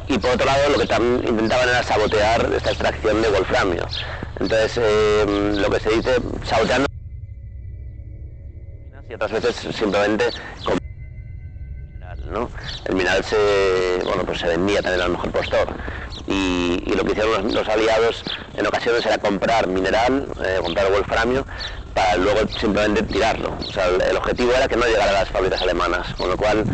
Y por otro lado lo que también intentaban era sabotear esta extracción de wolframio. Entonces lo que se dice, saboteando, y otras veces simplemente con ¿no? El mineral se vendía también al mejor postor y lo que hicieron los aliados en ocasiones era comprar mineral, comprar wolframio para luego simplemente tirarlo. O sea, el objetivo era que no llegara a las fábricas alemanas, con lo cual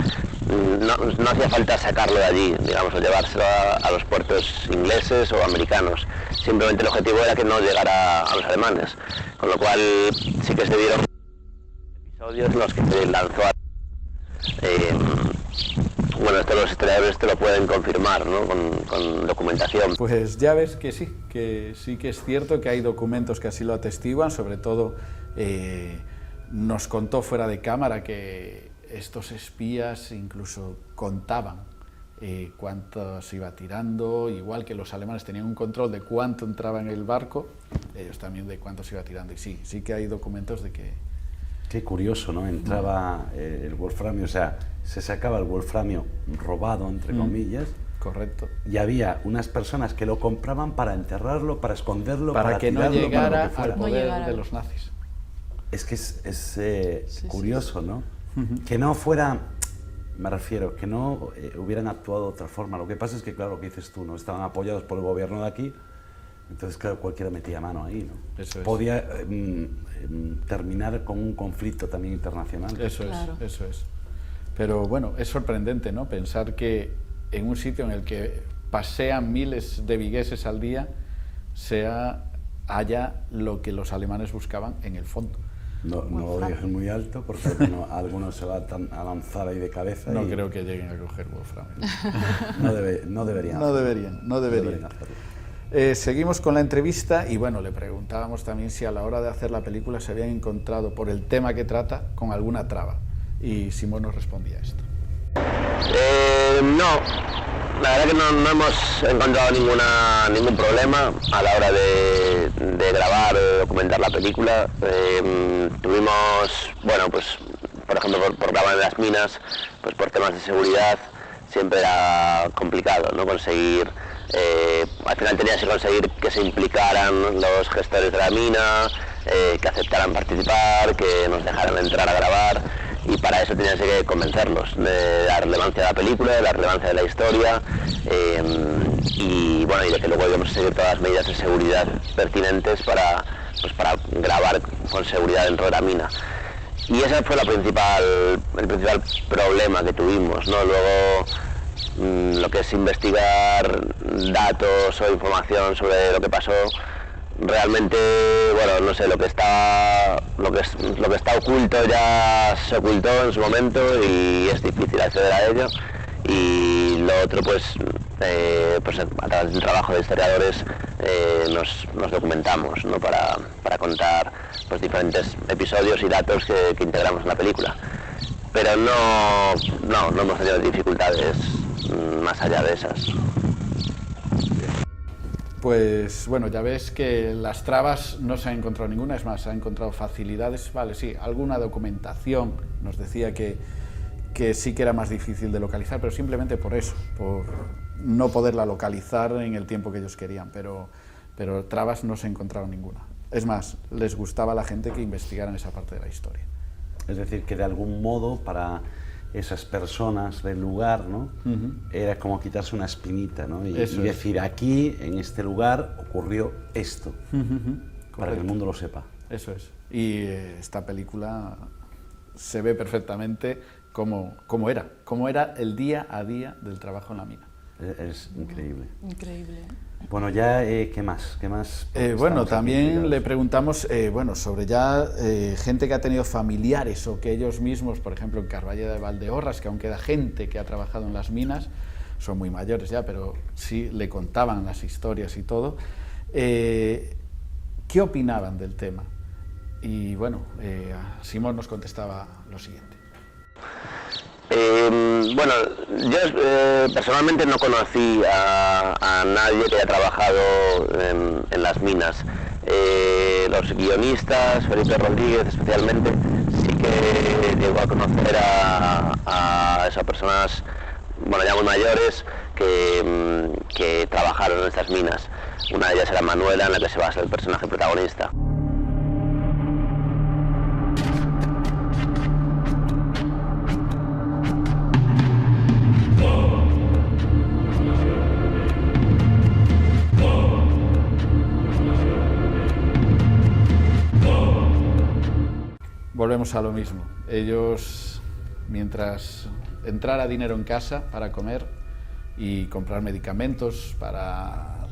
no hacía falta sacarlo de allí, digamos, o llevárselo a los puertos ingleses o americanos. Simplemente el objetivo era que no llegara a los alemanes, con lo cual sí que se dieron episodios en los que se lanzó bueno, esto los historiadores te lo pueden confirmar, ¿no? Con documentación. Pues ya ves que sí que es cierto que hay documentos que así lo atestiguan, sobre todo nos contó fuera de cámara que estos espías incluso contaban cuánto se iba tirando, igual que los alemanes tenían un control de cuánto entraba en el barco, ellos también de cuánto se iba tirando, y sí que hay documentos de que... Qué curioso, ¿no? Entraba el wolframio, o sea, se sacaba el wolframio robado, entre comillas. Correcto. Y había unas personas que lo compraban para enterrarlo, para esconderlo, para que tirarlo, no llegara para al poder de los nazis. Es que es curioso, ¿no? Que no fuera, me refiero, que no hubieran actuado de otra forma. Lo que pasa es que, claro, lo que dices tú, ¿no? Estaban apoyados por el gobierno de aquí. Entonces, claro, cualquiera metía mano ahí, ¿no? Eso es. Podía terminar con un conflicto también internacional. Eso es. Pero bueno, es sorprendente, ¿no? Pensar que en un sitio en el que pasean miles de vigueses al día haya lo que los alemanes buscaban en el fondo. No lo dejes muy alto porque algunos se van a lanzar ahí de cabeza. No creo que lleguen a coger wolframio. No deberían hacerlo. Seguimos con la entrevista y bueno, le preguntábamos también si a la hora de hacer la película se habían encontrado, por el tema que trata, con alguna traba. Y Simón nos respondía esto. No, la verdad que no hemos encontrado ningún problema a la hora de grabar o documentar la película. Tuvimos, bueno, pues por ejemplo, por grabar en las minas, pues por temas de seguridad siempre era complicado, ¿no? Conseguir Al final tenías que conseguir que se implicaran los gestores de la mina, que aceptaran participar, que nos dejaran entrar a grabar, y para eso tenías que convencerlos de la relevancia de la película, de la relevancia de la historia, y bueno, y de que luego íbamos a seguir todas las medidas de seguridad pertinentes para grabar con seguridad dentro de la mina. Y ese fue el principal problema que tuvimos, ¿no? Luego, lo que es investigar datos o información sobre lo que pasó, realmente, bueno, no sé, lo que está oculto ya se ocultó en su momento y es difícil acceder a ello. Y lo otro, pues a través del trabajo de historiadores nos documentamos, ¿no? para contar pues diferentes episodios y datos que integramos en la película. Pero no hemos tenido dificultades más allá de esas. Pues bueno, ya ves que las trabas no se ha encontrado ninguna, es más, se han encontrado facilidades, vale, sí, alguna documentación nos decía que sí que era más difícil de localizar, pero simplemente por eso, por no poderla localizar en el tiempo que ellos querían, pero trabas no se ha encontrado ninguna. Es más, les gustaba a la gente que investigaran esa parte de la historia. Es decir, que de algún modo para esas personas del lugar, ¿no? Era como quitarse una espinita, ¿no? Y decir, aquí, en este lugar, ocurrió esto, para que el mundo lo sepa. Eso es. Y esta película se ve perfectamente cómo era el día a día del trabajo en la mina. Es increíble. Increíble. Bueno, ya, ¿qué más? Bueno, también le preguntamos sobre gente que ha tenido familiares o que ellos mismos, por ejemplo, en Carballeda de Valdeorras, que aún queda gente que ha trabajado en las minas, son muy mayores ya, pero sí le contaban las historias y todo. ¿Qué opinaban del tema? Y bueno, Simón nos contestaba lo siguiente. Bueno, yo personalmente no conocí a nadie que haya trabajado en las minas. Los guionistas, Felipe Rodríguez especialmente, sí que llegó a conocer a esas personas, bueno, ya muy mayores, que trabajaron en estas minas. Una de ellas era Manuela, en la que se basa el personaje protagonista. Volvemos a lo mismo. Ellos, mientras entrara dinero en casa para comer y comprar medicamentos para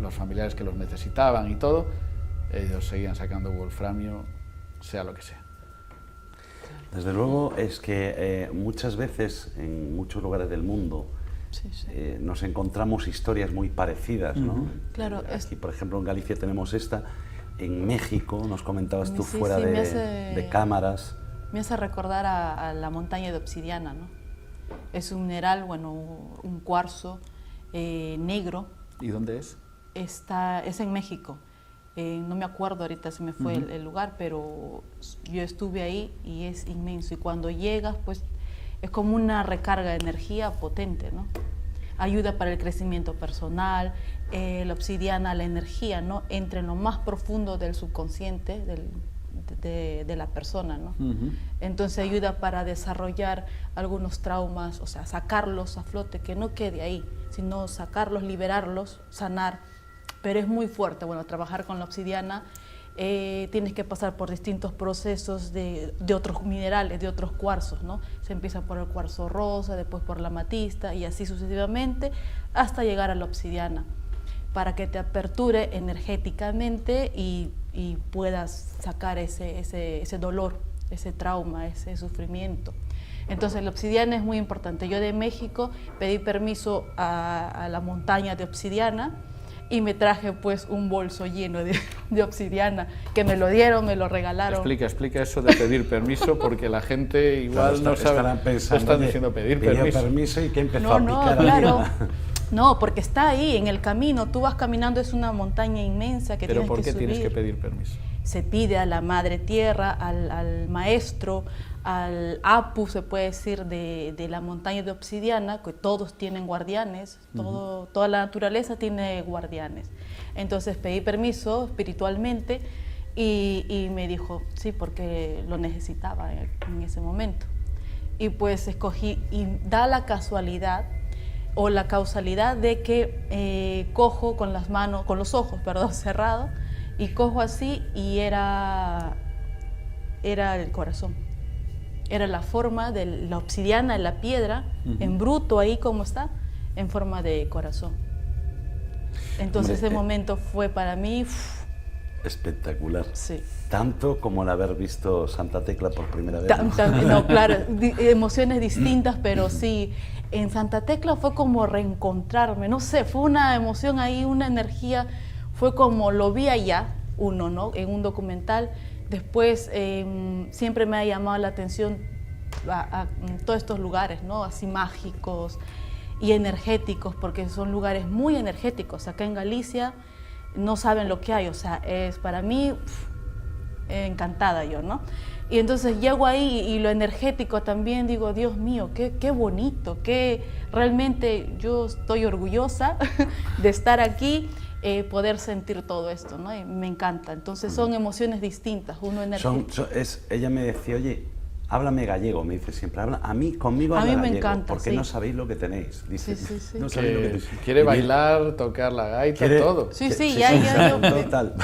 los familiares que los necesitaban y todo, ellos seguían sacando wolframio, sea lo que sea. Desde luego es que muchas veces en muchos lugares del mundo nos encontramos historias muy parecidas, ¿no? Claro. Aquí, por ejemplo, en Galicia tenemos esta. En México, nos comentabas tú fuera de cámaras. Me hace recordar a la montaña de obsidiana, ¿no? Es un mineral, bueno, un cuarzo negro. ¿Y dónde es? Es en México. No me acuerdo ahorita, se me fue el lugar, pero yo estuve ahí y es inmenso. Y cuando llegas, pues es como una recarga de energía potente, ¿no? Ayuda para el crecimiento personal. La obsidiana, la energía, ¿no? Entra en lo más profundo del subconsciente de la persona, ¿no? Entonces ayuda para desarrollar algunos traumas, o sea, sacarlos a flote, que no quede ahí, sino sacarlos, liberarlos, sanar. Pero es muy fuerte, bueno, trabajar con la obsidiana, tienes que pasar por distintos procesos de otros minerales, de otros cuarzos, ¿no? Se empieza por el cuarzo rosa, después por la amatista y así sucesivamente hasta llegar a la obsidiana, para que te aperture energéticamente y puedas sacar ese dolor, ese trauma, ese sufrimiento. Entonces la obsidiana es muy importante. Yo de México pedí permiso a la montaña de obsidiana y me traje pues un bolso lleno de obsidiana, que me lo dieron, me lo regalaron. Explica eso de pedir permiso, porque la gente igual no sabe, están diciendo pedir permiso y que empezó a picar claro. No, porque está ahí en el camino, tú vas caminando, es una montaña inmensa que tienes que subir. ¿Pero por qué tienes que pedir permiso? se pide a la madre tierra, al maestro, al Apu, se puede decir, de la montaña de obsidiana, que todos tienen guardianes, toda la naturaleza tiene guardianes. Entonces pedí permiso espiritualmente y me dijo, sí, porque lo necesitaba en ese momento. Y pues escogí, y da la casualidad o la causalidad de que cojo con las manos, con los ojos, perdón, cerrados, y cojo así y era el corazón. Era la forma de la obsidiana, la piedra, en bruto ahí como está, en forma de corazón. Entonces ese momento fue para mí espectacular. Sí. Tanto como el haber visto Santa Tecla por primera vez. No, claro, emociones distintas, pero sí, en Santa Tecla fue como reencontrarme, no sé, fue una emoción ahí, una energía, fue como lo vi allá, uno, ¿no? En un documental. Después siempre me ha llamado la atención a todos estos lugares, ¿no? Así mágicos y energéticos, porque son lugares muy energéticos. Acá en Galicia no saben lo que hay, o sea, es para mí encantada yo, ¿no? Y entonces llego ahí y lo energético también, digo, Dios mío, qué bonito, que realmente yo estoy orgullosa de estar aquí, poder sentir todo esto, ¿no? Y me encanta. Entonces son emociones distintas, uno energético. Ella me decía, oye, háblame gallego, me dice siempre, conmigo habla a mí me gallego, encanta, porque sí. no sabéis lo que tenéis. Dice, sí. No sabéis lo que tenéis. Quiere bailar, tocar la gaita, todo. Sí, ya. Total.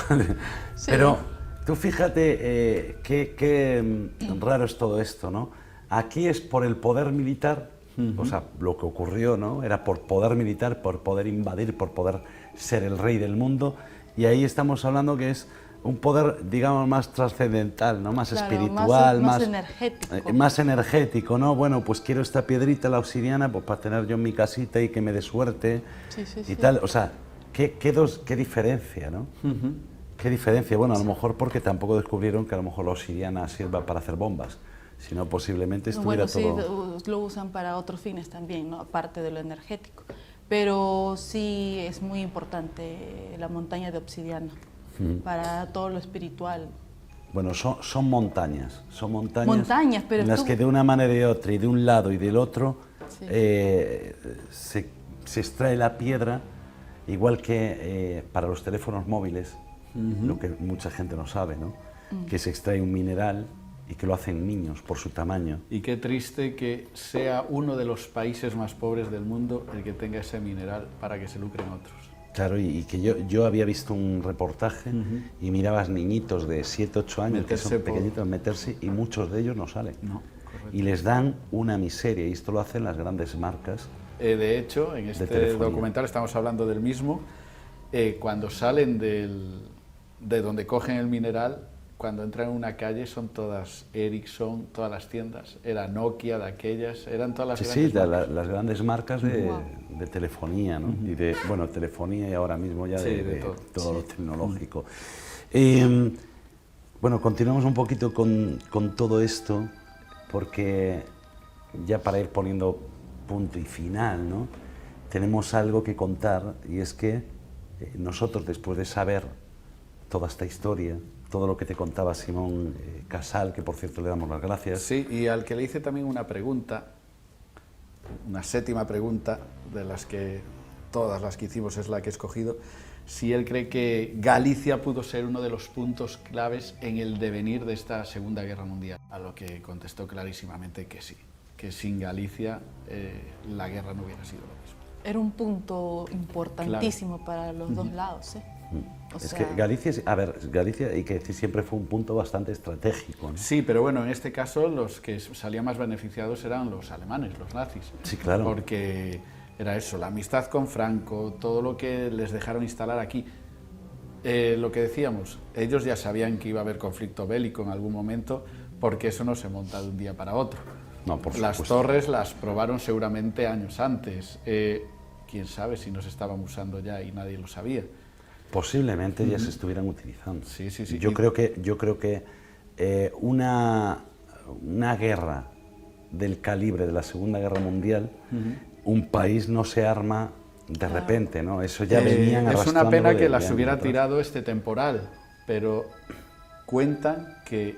Sí. Pero tú fíjate qué raro es todo esto, ¿no? Aquí es por el poder militar, o sea, lo que ocurrió, ¿no? Era por poder militar, por poder invadir, por poder ser el rey del mundo, y ahí estamos hablando que es un poder, digamos, más trascendental, ¿no? Más espiritual, más energético. Más energético, ¿no? Bueno, pues quiero esta piedrita, la obsidiana, pues para tener yo en mi casita y que me dé suerte y tal. O sea, qué diferencia, ¿no? Qué diferencia. Bueno, a lo mejor porque tampoco descubrieron que a lo mejor la obsidiana sirva para hacer bombas, sino posiblemente estuviera todo... Sí, lo usan para otros fines también, ¿no? Aparte de lo energético. Pero sí es muy importante la montaña de obsidiana para todo lo espiritual. Bueno, son montañas, pero en las que de una manera y de otra, y de un lado y del otro, se extrae la piedra, igual que para los teléfonos móviles, lo que mucha gente no sabe, ¿no? Que se extrae un mineral y que lo hacen niños por su tamaño. Y qué triste que sea uno de los países más pobres del mundo el que tenga ese mineral para que se lucren otros. Claro, y que yo había visto un reportaje y mirabas niñitos de 7, 8 años que son pequeñitos meterse y muchos de ellos no salen. No, correcto. Y les dan una miseria, y esto lo hacen las grandes marcas. De hecho, en este documental estamos hablando del mismo, cuando salen de donde cogen el mineral, cuando entran en una calle son todas Ericsson, todas las tiendas, era Nokia de aquellas, eran todas las grandes marcas. Las grandes marcas de telefonía, ¿no? Y de, bueno, telefonía y ahora mismo ya de todo lo tecnológico. Bueno, continuamos un poquito con todo esto, porque ya para ir poniendo punto y final, ¿no? Tenemos algo que contar, y es que nosotros, después de saber toda esta historia, todo lo que te contaba Simón Casal, que por cierto le damos las gracias. Sí, y al que le hice también una pregunta, una 7ª pregunta, de las que todas las que hicimos es la que he escogido, si él cree que Galicia pudo ser uno de los puntos claves en el devenir de esta Segunda Guerra Mundial. A lo que contestó clarísimamente que sí, que sin Galicia la guerra no hubiera sido lo mismo. Era un punto importantísimo para los dos lados, ¿eh? Que Galicia, Galicia, hay que decir, siempre fue un punto bastante estratégico, ¿no? Sí, pero bueno, en este caso los que salían más beneficiados eran los alemanes, los nazis. Sí, claro. Porque era eso, la amistad con Franco, todo lo que les dejaron instalar aquí. Lo que decíamos, ellos ya sabían que iba a haber conflicto bélico en algún momento, porque eso no se monta de un día para otro. No, por supuesto. Las torres las probaron seguramente años antes. Quién sabe si nos estaban usando ya y nadie lo sabía. Posiblemente ya se estuvieran utilizando. Sí. Yo creo que una guerra del calibre de la Segunda Guerra Mundial, un país no se arma de repente, ¿no? Eso ya venían arrastrando. Es una pena que las hubiera tirado este temporal, pero cuentan que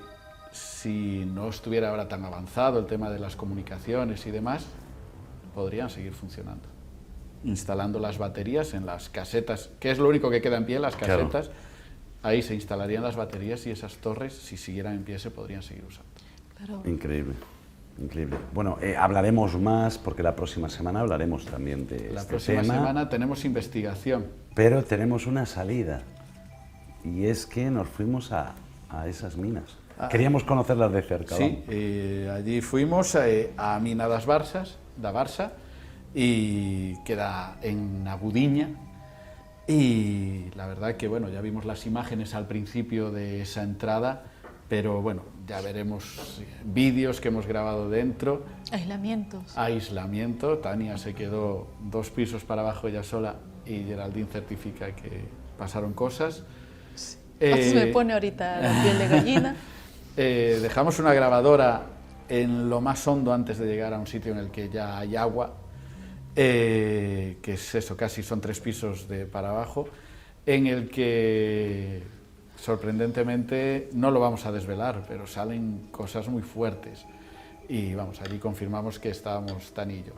si no estuviera ahora tan avanzado el tema de las comunicaciones y demás, podrían seguir funcionando, instalando las baterías en las casetas, que es lo único que queda en pie, las casetas. Claro. Ahí se instalarían las baterías y esas torres, si siguieran en pie, se podrían seguir usando. Claro. Increíble, increíble. Bueno, hablaremos más, porque la próxima semana hablaremos también de este tema. La próxima semana tenemos investigación. Pero tenemos una salida, y es que nos fuimos a esas minas. Queríamos conocerlas de cerca. Sí, allí fuimos a Mina da Barça, y queda en Abudiña, y la verdad que bueno, ya vimos las imágenes al principio de esa entrada, pero bueno, ya veremos vídeos que hemos grabado dentro. Aislamiento, Tania se quedó 2 pisos para abajo ella sola, y Geraldine certifica que pasaron cosas. Así me pone ahorita la piel de gallina. Dejamos una grabadora en lo más hondo antes de llegar a un sitio en el que ya hay agua, que es eso, casi son 3 pisos para abajo, en el que sorprendentemente no lo vamos a desvelar, pero salen cosas muy fuertes, y vamos, allí confirmamos que estábamos Tani y yo.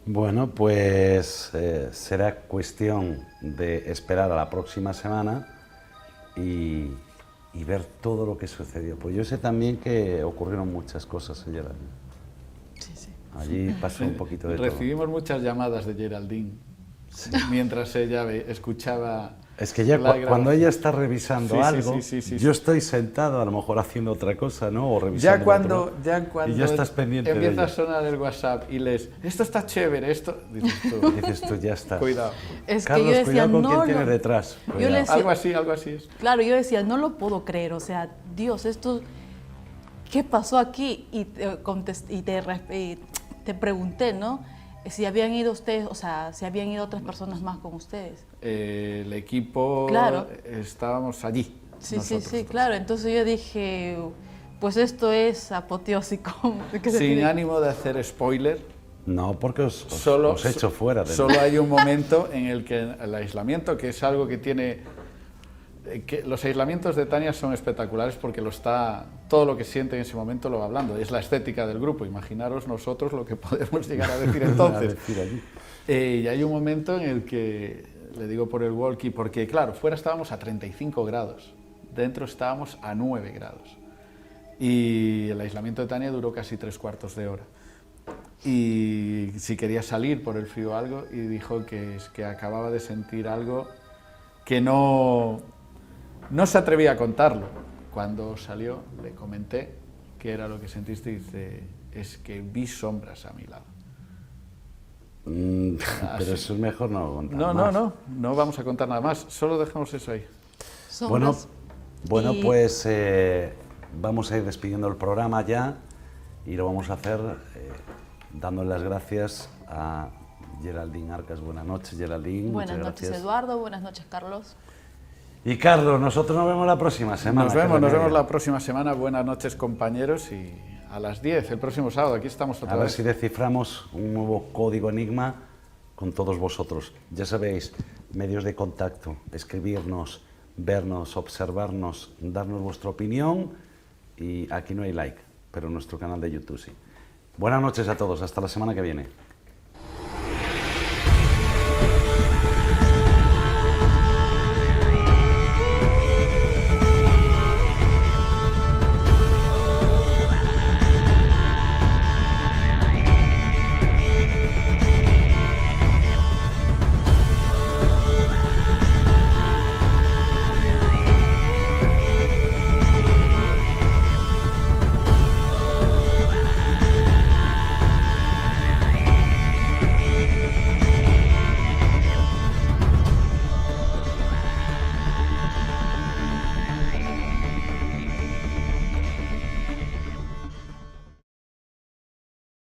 Bueno, pues será cuestión de esperar a la próxima semana y ver todo lo que sucedió. Pues yo sé también que ocurrieron muchas cosas en Geraldine. Sí. Allí pasó un poquito de todo. Recibimos muchas llamadas de Geraldine, sí, mientras ella escuchaba. Es que ya cuando ella está revisando algo, sí. yo estoy sentado a lo mejor haciendo otra cosa, ¿no? O revisando ya cuando y ya estás pendiente de empieza a sonar el WhatsApp y lees, esto está chévere, esto, dices tú, ya está. Cuidado. Es Carlos, que yo decía, cuidado con no, quién tienes detrás. Yo le decía, algo así es. Claro, yo decía, no lo puedo creer, o sea, Dios, esto, ¿qué pasó aquí? Y te pregunté, ¿no? Si habían ido ustedes, o sea, si habían ido otras personas más con ustedes. El equipo, claro, estábamos allí. Sí, claro. Entonces yo dije, pues esto es apoteósico. Sin ánimo de hacer spoiler. No, porque os echo fuera. Solo hay un momento en el que el aislamiento, que es algo que tiene... los aislamientos de Tania son espectaculares porque todo lo que siente en ese momento lo va hablando, es la estética del grupo, imaginaros nosotros lo que podemos llegar a decir entonces. Y hay un momento en el que le digo por el walkie, porque claro, fuera estábamos a 35 grados, dentro estábamos a 9 grados, y el aislamiento de Tania duró casi 3/4 de hora, y si quería salir por el frío o algo, y dijo que es que acababa de sentir algo que no se atrevía a contarlo. Cuando salió, le comenté qué era lo que sentiste, y dice, es que vi sombras a mi lado. Pero eso es mejor no contar más. No vamos a contar nada más, solo dejamos eso ahí. Bueno, pues vamos a ir despidiendo el programa ya, y lo vamos a hacer dándole las gracias a Geraldine Arcas. Buenas noches, Geraldine. Buenas noches, Eduardo. Buenas noches, Carlos. Y Carlos, nosotros nos vemos la próxima semana. Nos vemos la próxima semana. Buenas noches, compañeros, y a las 10 el próximo sábado aquí estamos otra vez. A ver si desciframos un nuevo código enigma con todos vosotros. Ya sabéis, medios de contacto, escribirnos, vernos, observarnos, darnos vuestra opinión, y aquí no hay like, pero en nuestro canal de YouTube sí. Buenas noches a todos, hasta la semana que viene.